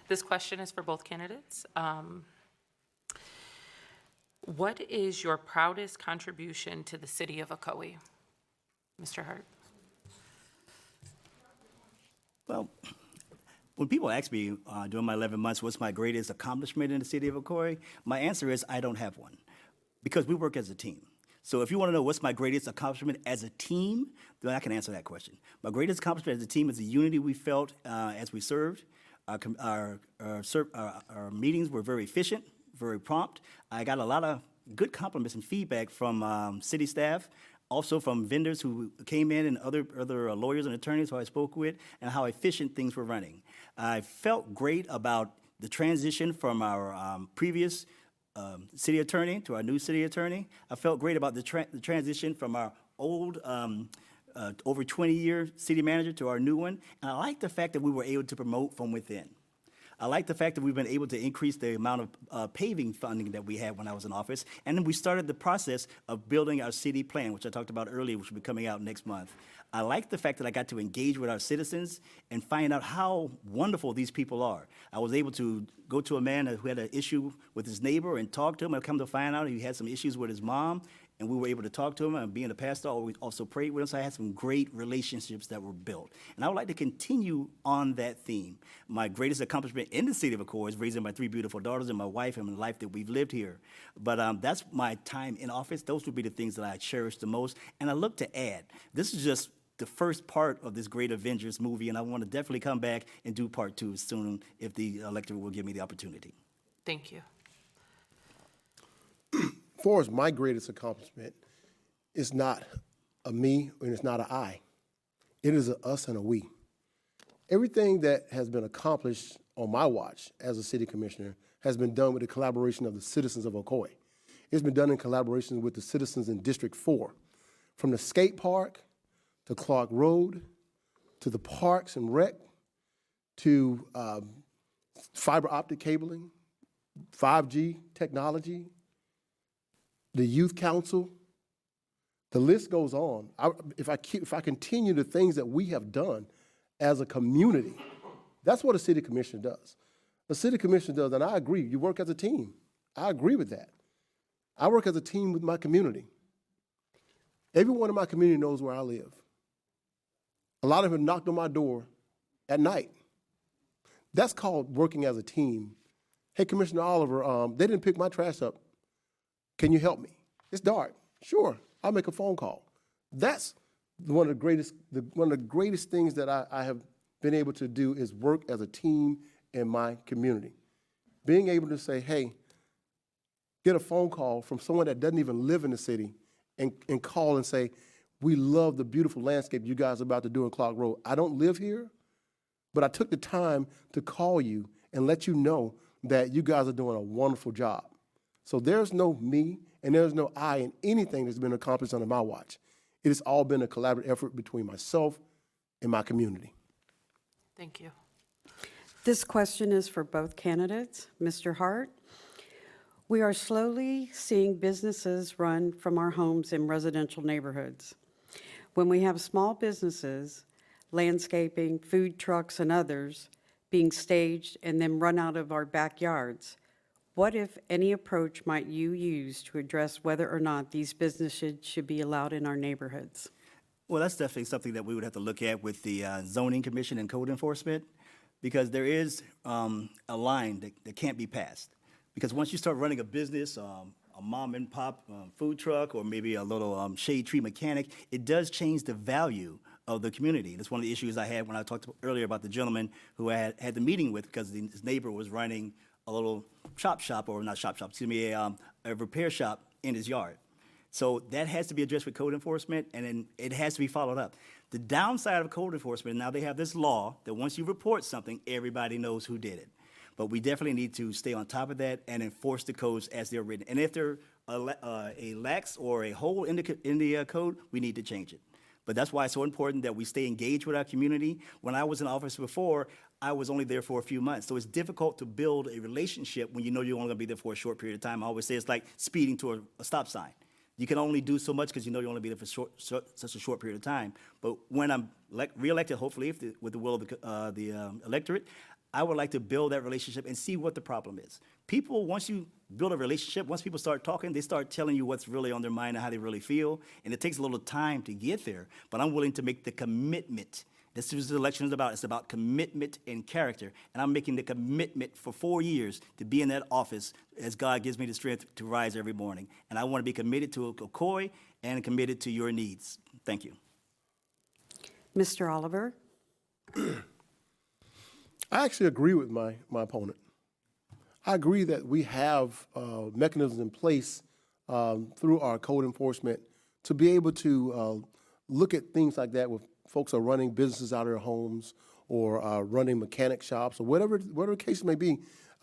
this question is for both candidates. What is your proudest contribution to the city of Ocoee? Mr. Hart? Well, when people ask me during my 11 months, what's my greatest accomplishment in the city of Ocoee, my answer is I don't have one, because we work as a team. So if you want to know what's my greatest accomplishment as a team, then I can answer that question. My greatest accomplishment as a team is the unity we felt as we served. Our meetings were very efficient, very prompt. I got a lot of good compliments and feedback from city staff, also from vendors who came in and other lawyers and attorneys who I spoke with, and how efficient things were running. I felt great about the transition from our previous city attorney to our new city attorney. I felt great about the transition from our old over 20-year city manager to our new one. And I like the fact that we were able to promote from within. I like the fact that we've been able to increase the amount of paving funding that we had when I was in office. And then we started the process of building our city plan, which I talked about earlier, which will be coming out next month. I like the fact that I got to engage with our citizens and find out how wonderful these people are. I was able to go to a man who had an issue with his neighbor and talk to him. I come to find out he had some issues with his mom, and we were able to talk to him. And being a pastor, we also prayed with him, so I had some great relationships that were built. And I would like to continue on that theme. My greatest accomplishment in the city of Ocoee is raising my 3 beautiful daughters and my wife and the life that we've lived here. But that's my time in office. Those would be the things that I cherish the most. And I look to add. This is just the first part of this great Avengers movie, and I want to definitely come back and do part 2 soon if the electorate will give me the opportunity. Thank you. As far as my greatest accomplishment, it's not a me and it's not an I. It is a us and a we. Everything that has been accomplished on my watch as a city commissioner has been done with the collaboration of the citizens of Ocoee. It's been done in collaboration with the citizens in District 4. From the skate park to Clark Road, to the parks and rec, to fiber optic cabling, 5G technology, the youth council, the list goes on. If I continue the things that we have done as a community, that's what a city commissioner does. A city commissioner does, and I agree, you work as a team. I agree with that. I work as a team with my community. Everyone in my community knows where I live. A lot of them knocked on my door at night. That's called working as a team. Hey, Commissioner Oliver, they didn't pick my trash up. Can you help me? It's dark. Sure, I'll make a phone call. That's one of the greatest things that I have been able to do is work as a team in my community. Being able to say, hey, get a phone call from someone that doesn't even live in the city and call and say, we love the beautiful landscape you guys are about to do in Clark Road. I don't live here, but I took the time to call you and let you know that you guys are doing a wonderful job. So there's no me and there's no I in anything that's been accomplished under my watch. It has all been a collaborative effort between myself and my community. Thank you. This question is for both candidates. Mr. Hart, we are slowly seeing businesses run from our homes in residential neighborhoods. When we have small businesses, landscaping, food trucks, and others, being staged and then run out of our backyards. What, if any, approach might you use to address whether or not these businesses should be allowed in our neighborhoods? Well, that's definitely something that we would have to look at with the zoning commission and code enforcement, because there is a line that can't be passed. Because once you start running a business, a mom and pop food truck, or maybe a little shade tree mechanic, it does change the value of the community. That's one of the issues I had when I talked earlier about the gentleman who I had the meeting with, because his neighbor was running a little shop, or not shop, excuse me, a repair shop in his yard. So that has to be addressed with code enforcement, and then it has to be followed up. The downside of code enforcement, now they have this law that once you report something, everybody knows who did it. But we definitely need to stay on top of that and enforce the codes as they're written. And if they're a lax or a hole in the code, we need to change it. But that's why it's so important that we stay engaged with our community. When I was in office before, I was only there for a few months. So it's difficult to build a relationship when you know you're only gonna be there for a short period of time. I always say it's like speeding to a stop sign. You can only do so much because you know you'll only be there for such a short period of time. But when I'm reelected, hopefully, with the will of the electorate, I would like to build that relationship and see what the problem is. People, once you build a relationship, once people start talking, they start telling you what's really on their mind and how they really feel. And it takes a little time to get there, but I'm willing to make the commitment. This is what the election is about. It's about commitment and character. And I'm making the commitment for 4 years to be in that office as God gives me the strength to rise every morning. And I want to be committed to Ocoee and committed to your needs. Thank you. Mr. Oliver? I actually agree with my opponent. I agree that we have mechanisms in place through our code enforcement to be able to look at things like that, with folks are running businesses out of their homes, or running mechanic shops, or whatever the case may be,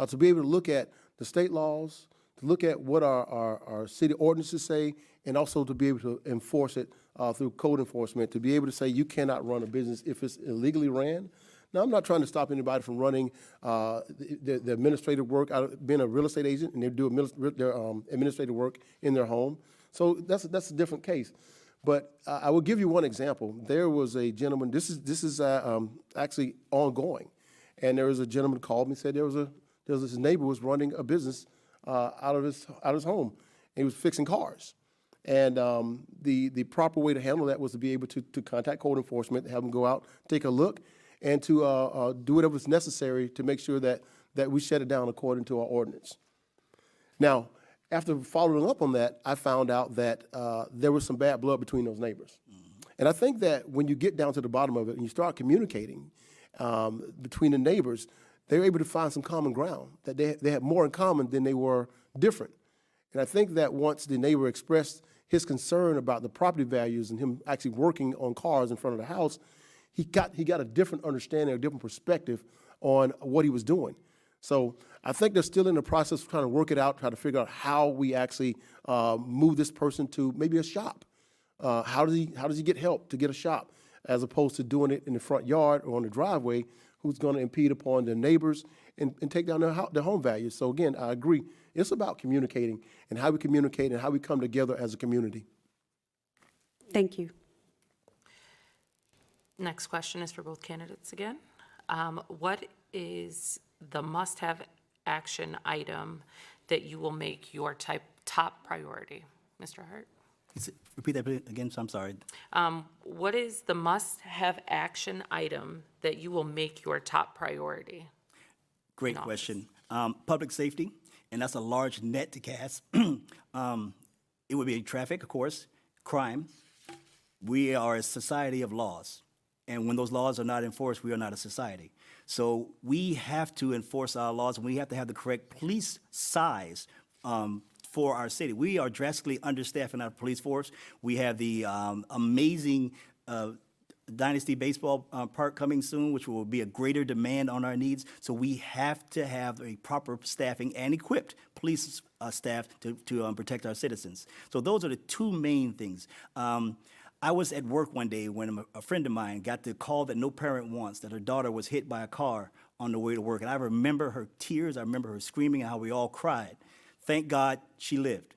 to be able to look at the state laws, to look at what our city ordinances say, and also to be able to enforce it through code enforcement, to be able to say you cannot run a business if it's illegally ran. Now, I'm not trying to stop anybody from running the administrative work, being a real estate agent, and they do their administrative work in their home. So that's a different case. But I will give you one example. There was a gentleman. This is actually ongoing, and there was a gentleman called me and said there was his neighbor was running a business out of his home. And he was fixing cars. And the proper way to handle that was to be able to contact code enforcement, have them go out, take a look, and to do whatever is necessary to make sure that we shut it down according to our ordinance. Now, after following up on that, I found out that there was some bad blood between those neighbors. And I think that when you get down to the bottom of it and you start communicating between the neighbors, they're able to find some common ground, that they have more in common than they were different. And I think that once the neighbor expressed his concern about the property values and him actually working on cars in front of the house, he got a different understanding, a different perspective on what he was doing. So I think they're still in the process of trying to work it out, try to figure out how we actually move this person to maybe a shop. How does he get help to get a shop, as opposed to doing it in the front yard or on the driveway, who's going to impede upon their neighbors and take down their home values. So again, I agree. It's about communicating and how we communicate and how we come together as a community. Thank you. Next question is for both candidates again. What is the must-have action item that you will make your top priority? Mr. Hart? Repeat that again, so I'm sorry. What is the must-have action item that you will make your top priority? Great question. Public safety, and that's a large net to cast. It would be traffic, of course, crime. We are a society of laws, and when those laws are not enforced, we are not a society. So we have to enforce our laws, and we have to have the correct police size for our city. We are drastically understaffed in our police force. We have the amazing Dynasty Baseball Park coming soon, which will be a greater demand on our needs. So we have to have a proper staffing and equipped police staff to protect our citizens. So those are the two main things. I was at work one day when a friend of mine got the call that no parent wants, that her daughter was hit by a car on the way to work. And I remember her tears. I remember her screaming and how we all cried. Thank God she lived.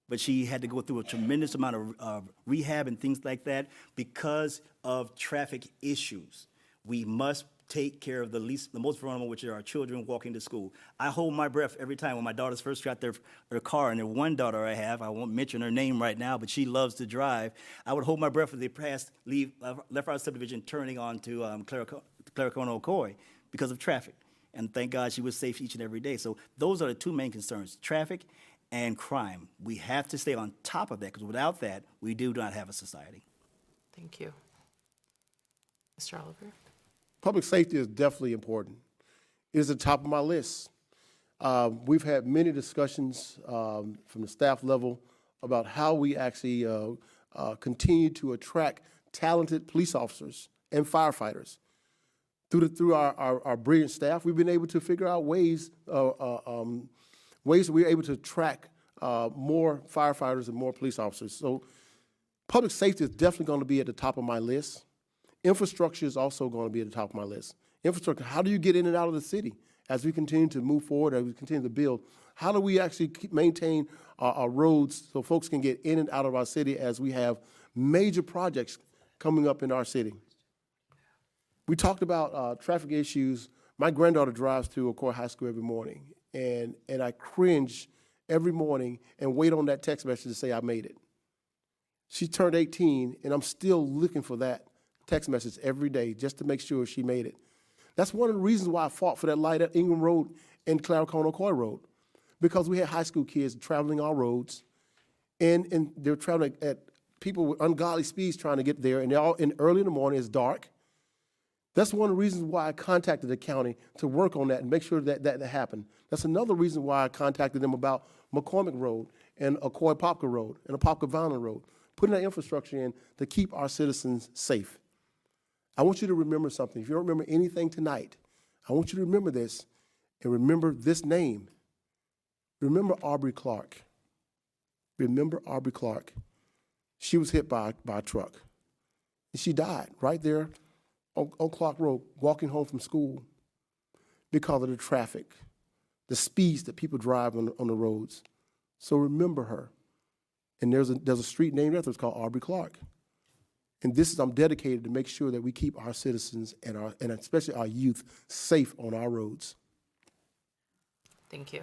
But she had to go through a tremendous amount of rehab and things like that because of traffic issues. We must take care of the most vulnerable, which are our children walking to school. I hold my breath every time when my daughters first got their car, and the one daughter I have, I won't mention her name right now, but she loves to drive. I would hold my breath as they left our subdivision, turning on to Claricona, Ocoee, because of traffic. And thank God she was safe each and every day. So those are the two main concerns, traffic and crime. We have to stay on top of that, because without that, we do not have a society. Thank you. Mr. Oliver? Public safety is definitely important. It is at the top of my list. We've had many discussions from the staff level about how we actually continue to attract talented police officers and firefighters. Through our brilliant staff, we've been able to figure out ways that we're able to attract more firefighters and more police officers. So public safety is definitely going to be at the top of my list. Infrastructure is also going to be at the top of my list. Infrastructure, how do you get in and out of the city as we continue to move forward, as we continue to build? How do we actually maintain our roads so folks can get in and out of our city as we have major projects coming up in our city? We talked about traffic issues. My granddaughter drives to Ocoee High School every morning, and I cringe every morning and wait on that text message to say I made it. She turned 18, and I'm still looking for that text message every day just to make sure she made it. That's one of the reasons why I fought for that light at Ingram Road and Claricona Ocoee Road, because we had high school kids traveling our roads, and they're traveling at people with ungodly speeds trying to get there, and they're all in early in the morning, it's dark. That's one of the reasons why I contacted the county to work on that and make sure that happened. That's another reason why I contacted them about McCormick Road and Ocoee-Popka Road and Apopka-Vineland Road, putting that infrastructure in to keep our citizens safe. I want you to remember something. If you don't remember anything tonight, I want you to remember this and remember this name. Remember Aubrey Clark. Remember Aubrey Clark. She was hit by a truck, and she died right there on Clark Road, walking home from school because of the traffic, the speeds that people drive on the roads. So remember her. And there's a street named after her. It's called Aubrey Clark. And I'm dedicated to make sure that we keep our citizens and especially our youth safe on our roads. Thank you.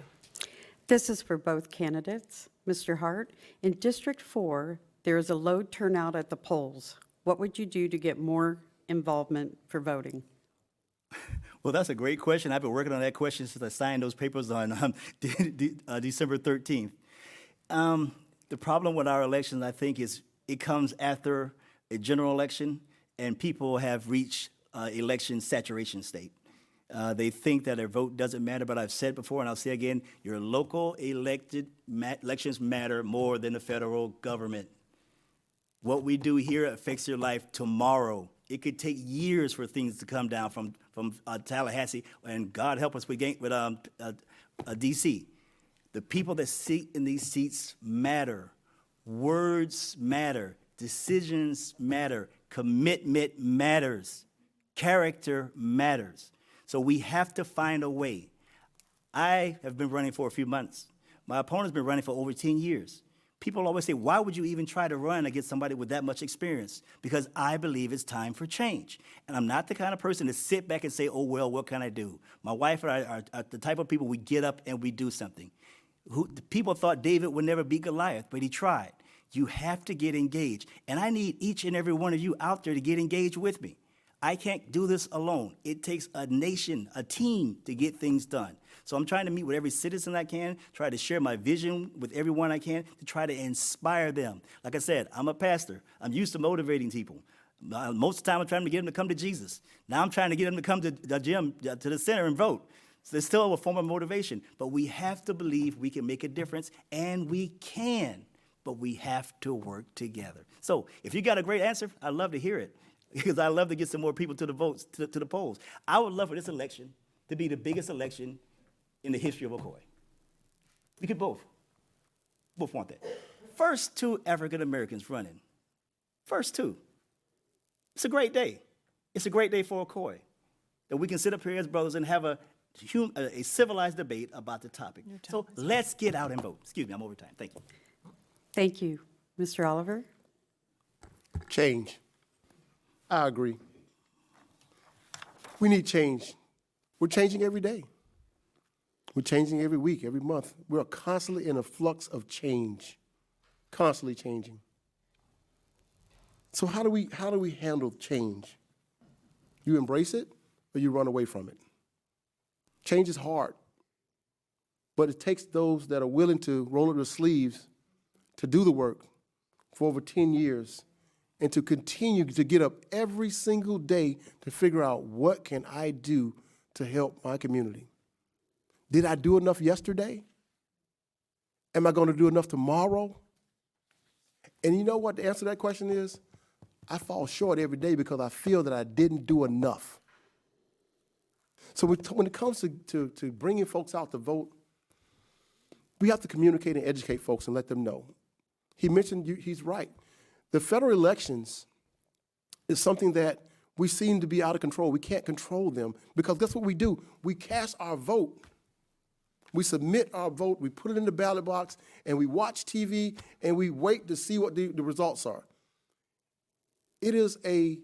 This is for both candidates. Mr. Hart, in District 4, there is a low turnout at the polls. What would you do to get more involvement for voting? Well, that's a great question. I've been working on that question since I signed those papers on December 13th. The problem with our elections, I think, is it comes after a general election, and people have reached election saturation state. They think that their vote doesn't matter, but I've said before, and I'll say again, your local elections matter more than the federal government. What we do here affects your life tomorrow. It could take years for things to come down from Tallahassee, and God help us with D.C. The people that sit in these seats matter. Words matter. Decisions matter. Commitment matters. Character matters. So we have to find a way. I have been running for a few months. My opponent's been running for over 10 years. People always say, why would you even try to run against somebody with that much experience? Because I believe it's time for change. And I'm not the kind of person to sit back and say, oh, well, what can I do? My wife and I are the type of people, we get up and we do something. People thought David would never beat Goliath, but he tried. You have to get engaged. And I need each and every one of you out there to get engaged with me. I can't do this alone. It takes a nation, a team to get things done. So I'm trying to meet with every citizen I can, try to share my vision with everyone I can to try to inspire them. Like I said, I'm a pastor. I'm used to motivating people. Most of the time I'm trying to get them to come to Jesus. Now I'm trying to get them to come to the gym, to the center and vote. So there's still a form of motivation. But we have to believe we can make a difference, and we can. But we have to work together. So if you got a great answer, I'd love to hear it, because I love to get some more people to the votes, to the polls. I would love for this election to be the biggest election in the history of Ocoee. We could both want that. First 2 African Americans running. First 2. It's a great day. It's a great day for Ocoee, that we can sit up here as brothers and have a civilized debate about the topic. So let's get out and vote. Excuse me, I'm over time. Thank you. Thank you. Mr. Oliver? Change. I agree. We need change. We're changing every day. We're changing every week, every month. We're constantly in a flux of change, constantly changing. So how do we handle change? You embrace it or you run away from it? Change is hard, but it takes those that are willing to roll up their sleeves to do the work for over 10 years and to continue to get up every single day to figure out what can I do to help my community. Did I do enough yesterday? Am I going to do enough tomorrow? And you know what the answer to that question is? I fall short every day because I feel that I didn't do enough. So when it comes to bringing folks out to vote, we have to communicate and educate folks and let them know. He mentioned, he's right. The federal elections is something that we seem to be out of control. We can't control them because guess what we do? We cast our vote. We submit our vote, we put it in the ballot box, and we watch TV, and we wait to see what the results are. It is a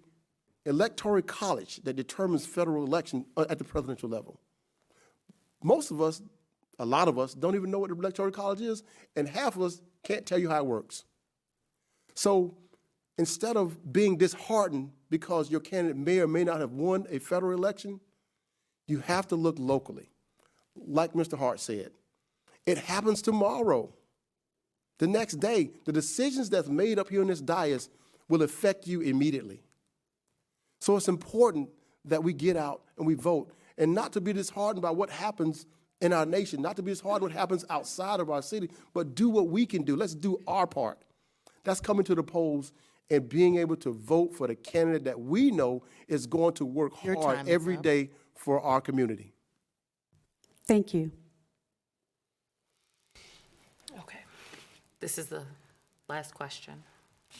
electoral college that determines federal election at the presidential level. Most of us, a lot of us, don't even know what the electoral college is, and half of us can't tell you how it works. So instead of being disheartened because your candidate may or may not have won a federal election, you have to look locally. Like Mr. Hart said, it happens tomorrow. The next day, the decisions that's made up here in this dais will affect you immediately. So it's important that we get out and we vote, and not to be disheartened by what happens in our nation, not to be disheartened what happens outside of our city, but do what we can do. Let's do our part. That's coming to the polls and being able to vote for the candidate that we know is going to work hard every day for our community. Thank you. Okay. This is the last question.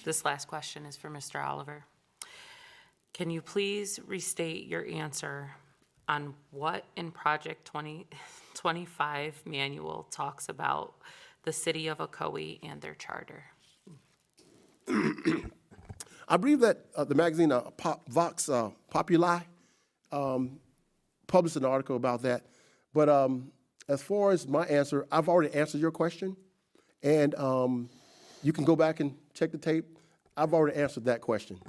This last question is for Mr. Oliver. Can you please restate your answer on what in Project 2025 manual talks about the city of Ocoee and their charter? I believe that the magazine Vox Populi published an article about that. But as far as my answer, I've already answered your question, and you can go back and check the tape. I've already answered that question.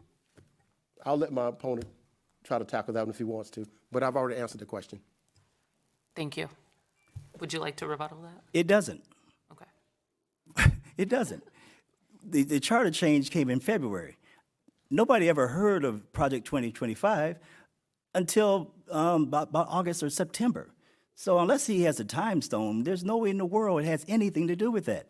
I'll let my opponent try to tackle that one if he wants to, but I've already answered the question. Thank you. Would you like to rebuttal that? It doesn't. Okay. It doesn't. The charter change came in February. Nobody ever heard of Project 2025 until about August or September. So unless he has a time stone, there's no way in the world it has anything to do with that.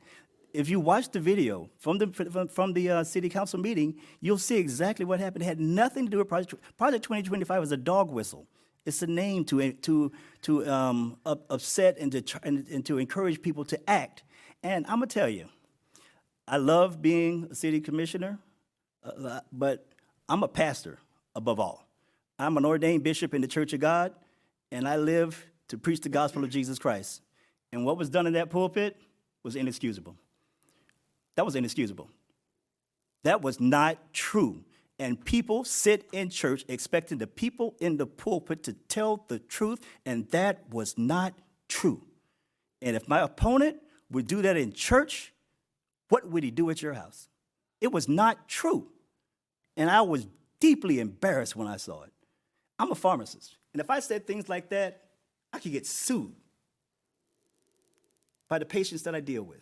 If you watch the video from the city council meeting, you'll see exactly what happened. It had nothing to do with Project 2025 was a dog whistle. It's a name to upset and to encourage people to act. And I'm gonna tell you, I love being a city commissioner, but I'm a pastor above all. I'm an ordained bishop in the Church of God, and I live to preach the gospel of Jesus Christ. And what was done in that pulpit was inexcusable. That was inexcusable. That was not true. And people sit in church expecting the people in the pulpit to tell the truth, and that was not true. And if my opponent would do that in church, what would he do at your house? It was not true. And I was deeply embarrassed when I saw it. I'm a pharmacist, and if I said things like that, I could get sued by the patients that I deal with.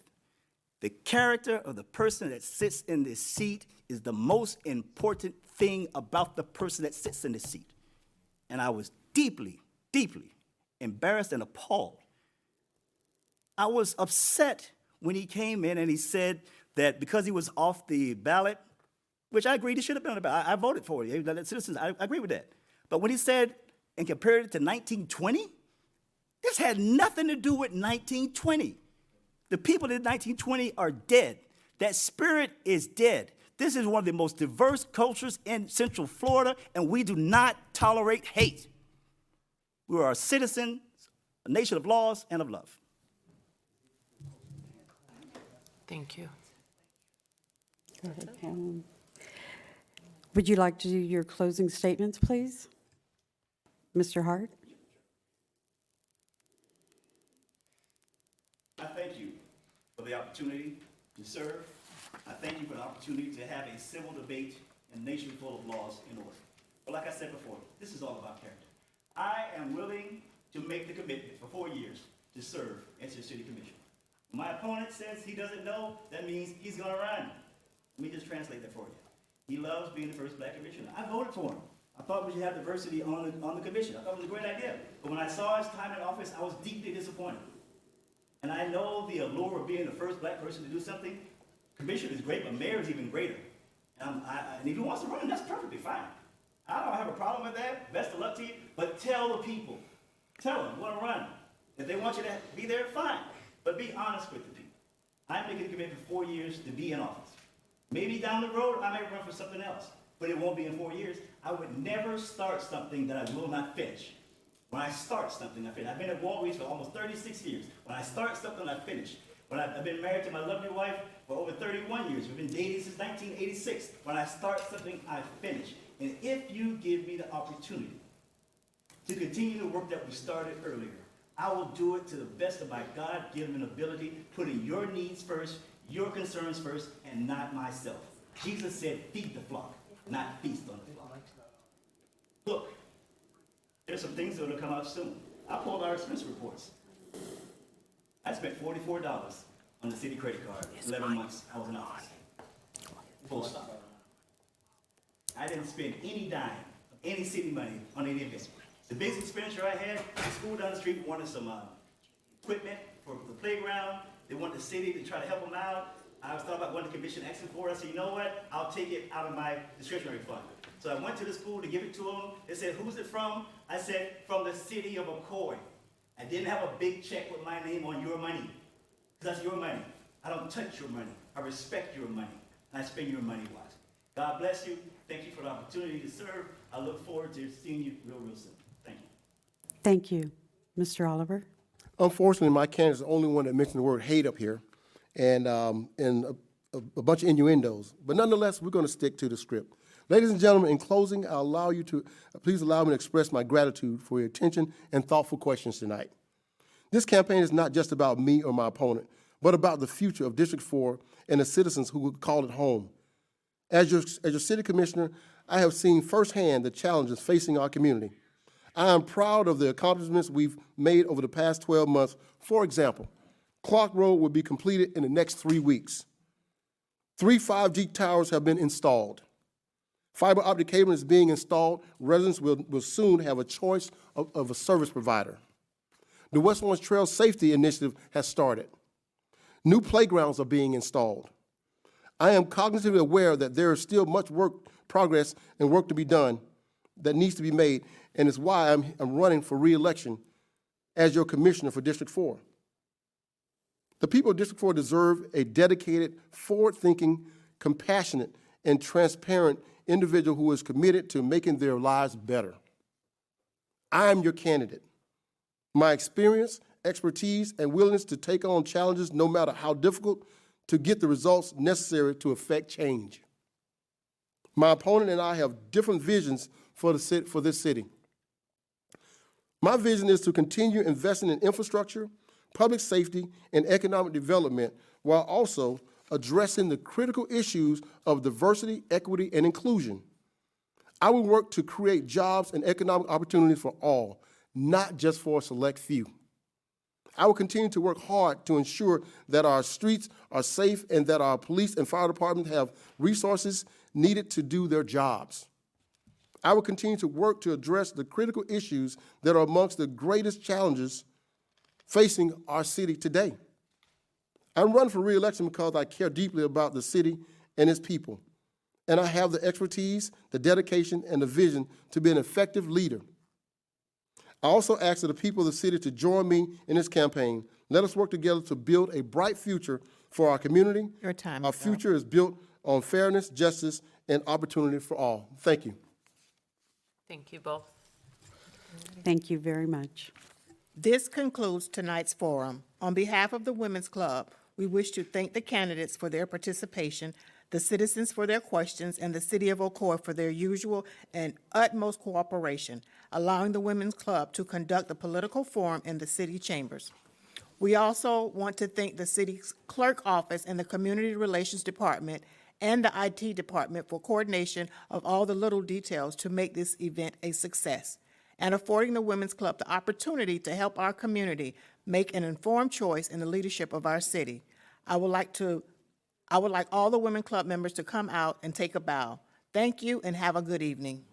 The character of the person that sits in this seat is the most important thing about the person that sits in the seat. And I was deeply, deeply embarrassed and appalled. I was upset when he came in and he said that because he was off the ballot, which I agreed he should have been on the ballot. I voted for it. Citizens, I agree with that. But when he said and compared it to 1920, this had nothing to do with 1920. The people in 1920 are dead. That spirit is dead. This is one of the most diverse cultures in Central Florida, and we do not tolerate hate. We are a citizen, a nation of laws and of love. Thank you. Go ahead, Pam. Would you like to do your closing statements, please? Mr. Hart? I thank you for the opportunity to serve. I thank you for the opportunity to have a civil debate in a nation full of laws and order. But like I said before, this is all about character. I am willing to make the commitment for 4 years to serve as your city commissioner. My opponent says he doesn't know, that means he's gonna run. Let me just translate that for you. He loves being the first black commissioner. I voted for him. I thought we should have diversity on the commission. I thought it was a great idea. But when I saw his time in office, I was deeply disappointed. And I know the allure of being the first black person to do something. Commissioner is great, but mayor is even greater. And if he wants to run, that's perfectly fine. I don't have a problem with that. Best of luck to you. But tell the people. Tell them you want to run. If they want you to be there, fine. But be honest with the people. I'm making a commitment for 4 years to be in office. Maybe down the road, I may run for something else. But it won't be in 4 years. I would never start something that I will not finish. When I start something, I finish. I've been at Walgreens for almost 36 years. When I start something, I finish. When I've been married to my lovely wife for over 31 years. We've been dating since 1986. When I start something, I finish. And if you give me the opportunity to continue the work that we started earlier, I will do it to the best of my God-given ability, putting your needs first, your concerns first, and not myself. Jesus said, feed the flock, not feast on the flock. Look, there's some things that will come out soon. I pulled our expense reports. I spent $44 on the city credit card, 11 months I was in office. Full stop. I didn't spend any dime of any city money on any of this. The biggest expenditure I had, the school down the street wanted some equipment for the playground. They wanted the city to try to help them out. I was thought about going to commission asking for it. I said, you know what? I'll take it out of my discretionary fund. So I went to the school to give it to them. They said, who's it from? I said, from the city of Ocoee. I didn't have a big check with my name on your money. Because that's your money. I don't touch your money. I respect your money. And I spend your money wisely. God bless you. Thank you for the opportunity to serve. I look forward to seeing you real soon. Thank you. Thank you. Mr. Oliver? Unfortunately, my candidate is the only one that mentioned the word hate up here, and a bunch of innuendos. But nonetheless, we're going to stick to the script. Ladies and gentlemen, in closing, please allow me to express my gratitude for your attention and thoughtful questions tonight. This campaign is not just about me or my opponent, but about the future of District 4 and the citizens who would call it home. As your city commissioner, I have seen firsthand the challenges facing our community. I am proud of the accomplishments we've made over the past 12 months. For example, Clark Road will be completed in the next 3 weeks. 3 5G towers have been installed. Fiber optic cable is being installed. Residents will soon have a choice of a service provider. The West Orange Trail Safety Initiative has started. New playgrounds are being installed. I am cognitively aware that there is still much progress and work to be done that needs to be made, and it's why I'm running for re-election as your commissioner for District 4. The people of District 4 deserve a dedicated, forward-thinking, compassionate, and transparent individual who is committed to making their lives better. I am your candidate. My experience, expertise, and willingness to take on challenges, no matter how difficult, to get the results necessary to effect change. My opponent and I have different visions for this city. My vision is to continue investing in infrastructure, public safety, and economic development, while also addressing the critical issues of diversity, equity, and inclusion. I will work to create jobs and economic opportunities for all, not just for a select few. I will continue to work hard to ensure that our streets are safe and that our police and fire departments have resources needed to do their jobs. I will continue to work to address the critical issues that are amongst the greatest challenges facing our city today. I'm running for re-election because I care deeply about the city and its people, and I have the expertise, the dedication, and the vision to be an effective leader. I also ask the people of the city to join me in this campaign. Let us work together to build a bright future for our community. Your time Our is up. future is built on fairness, justice, and opportunity for all. Thank you. Thank you both. Thank you very much. This concludes tonight's forum. On behalf of the Women's Club, we wish to thank the candidates for their participation. the citizens for their questions, and the City of Ocoee for their usual and utmost cooperation, allowing the Women's Club to conduct the political forum in the city chambers. We also want to thank the city's clerk office and the Community Relations Department and the IT department for coordination of all the little details to make this event a success, and affording the Women's Club the opportunity to help our community make an informed choice in the leadership of our city. I would like all the Women Club members to come out and take a bow. Thank you and have a good evening.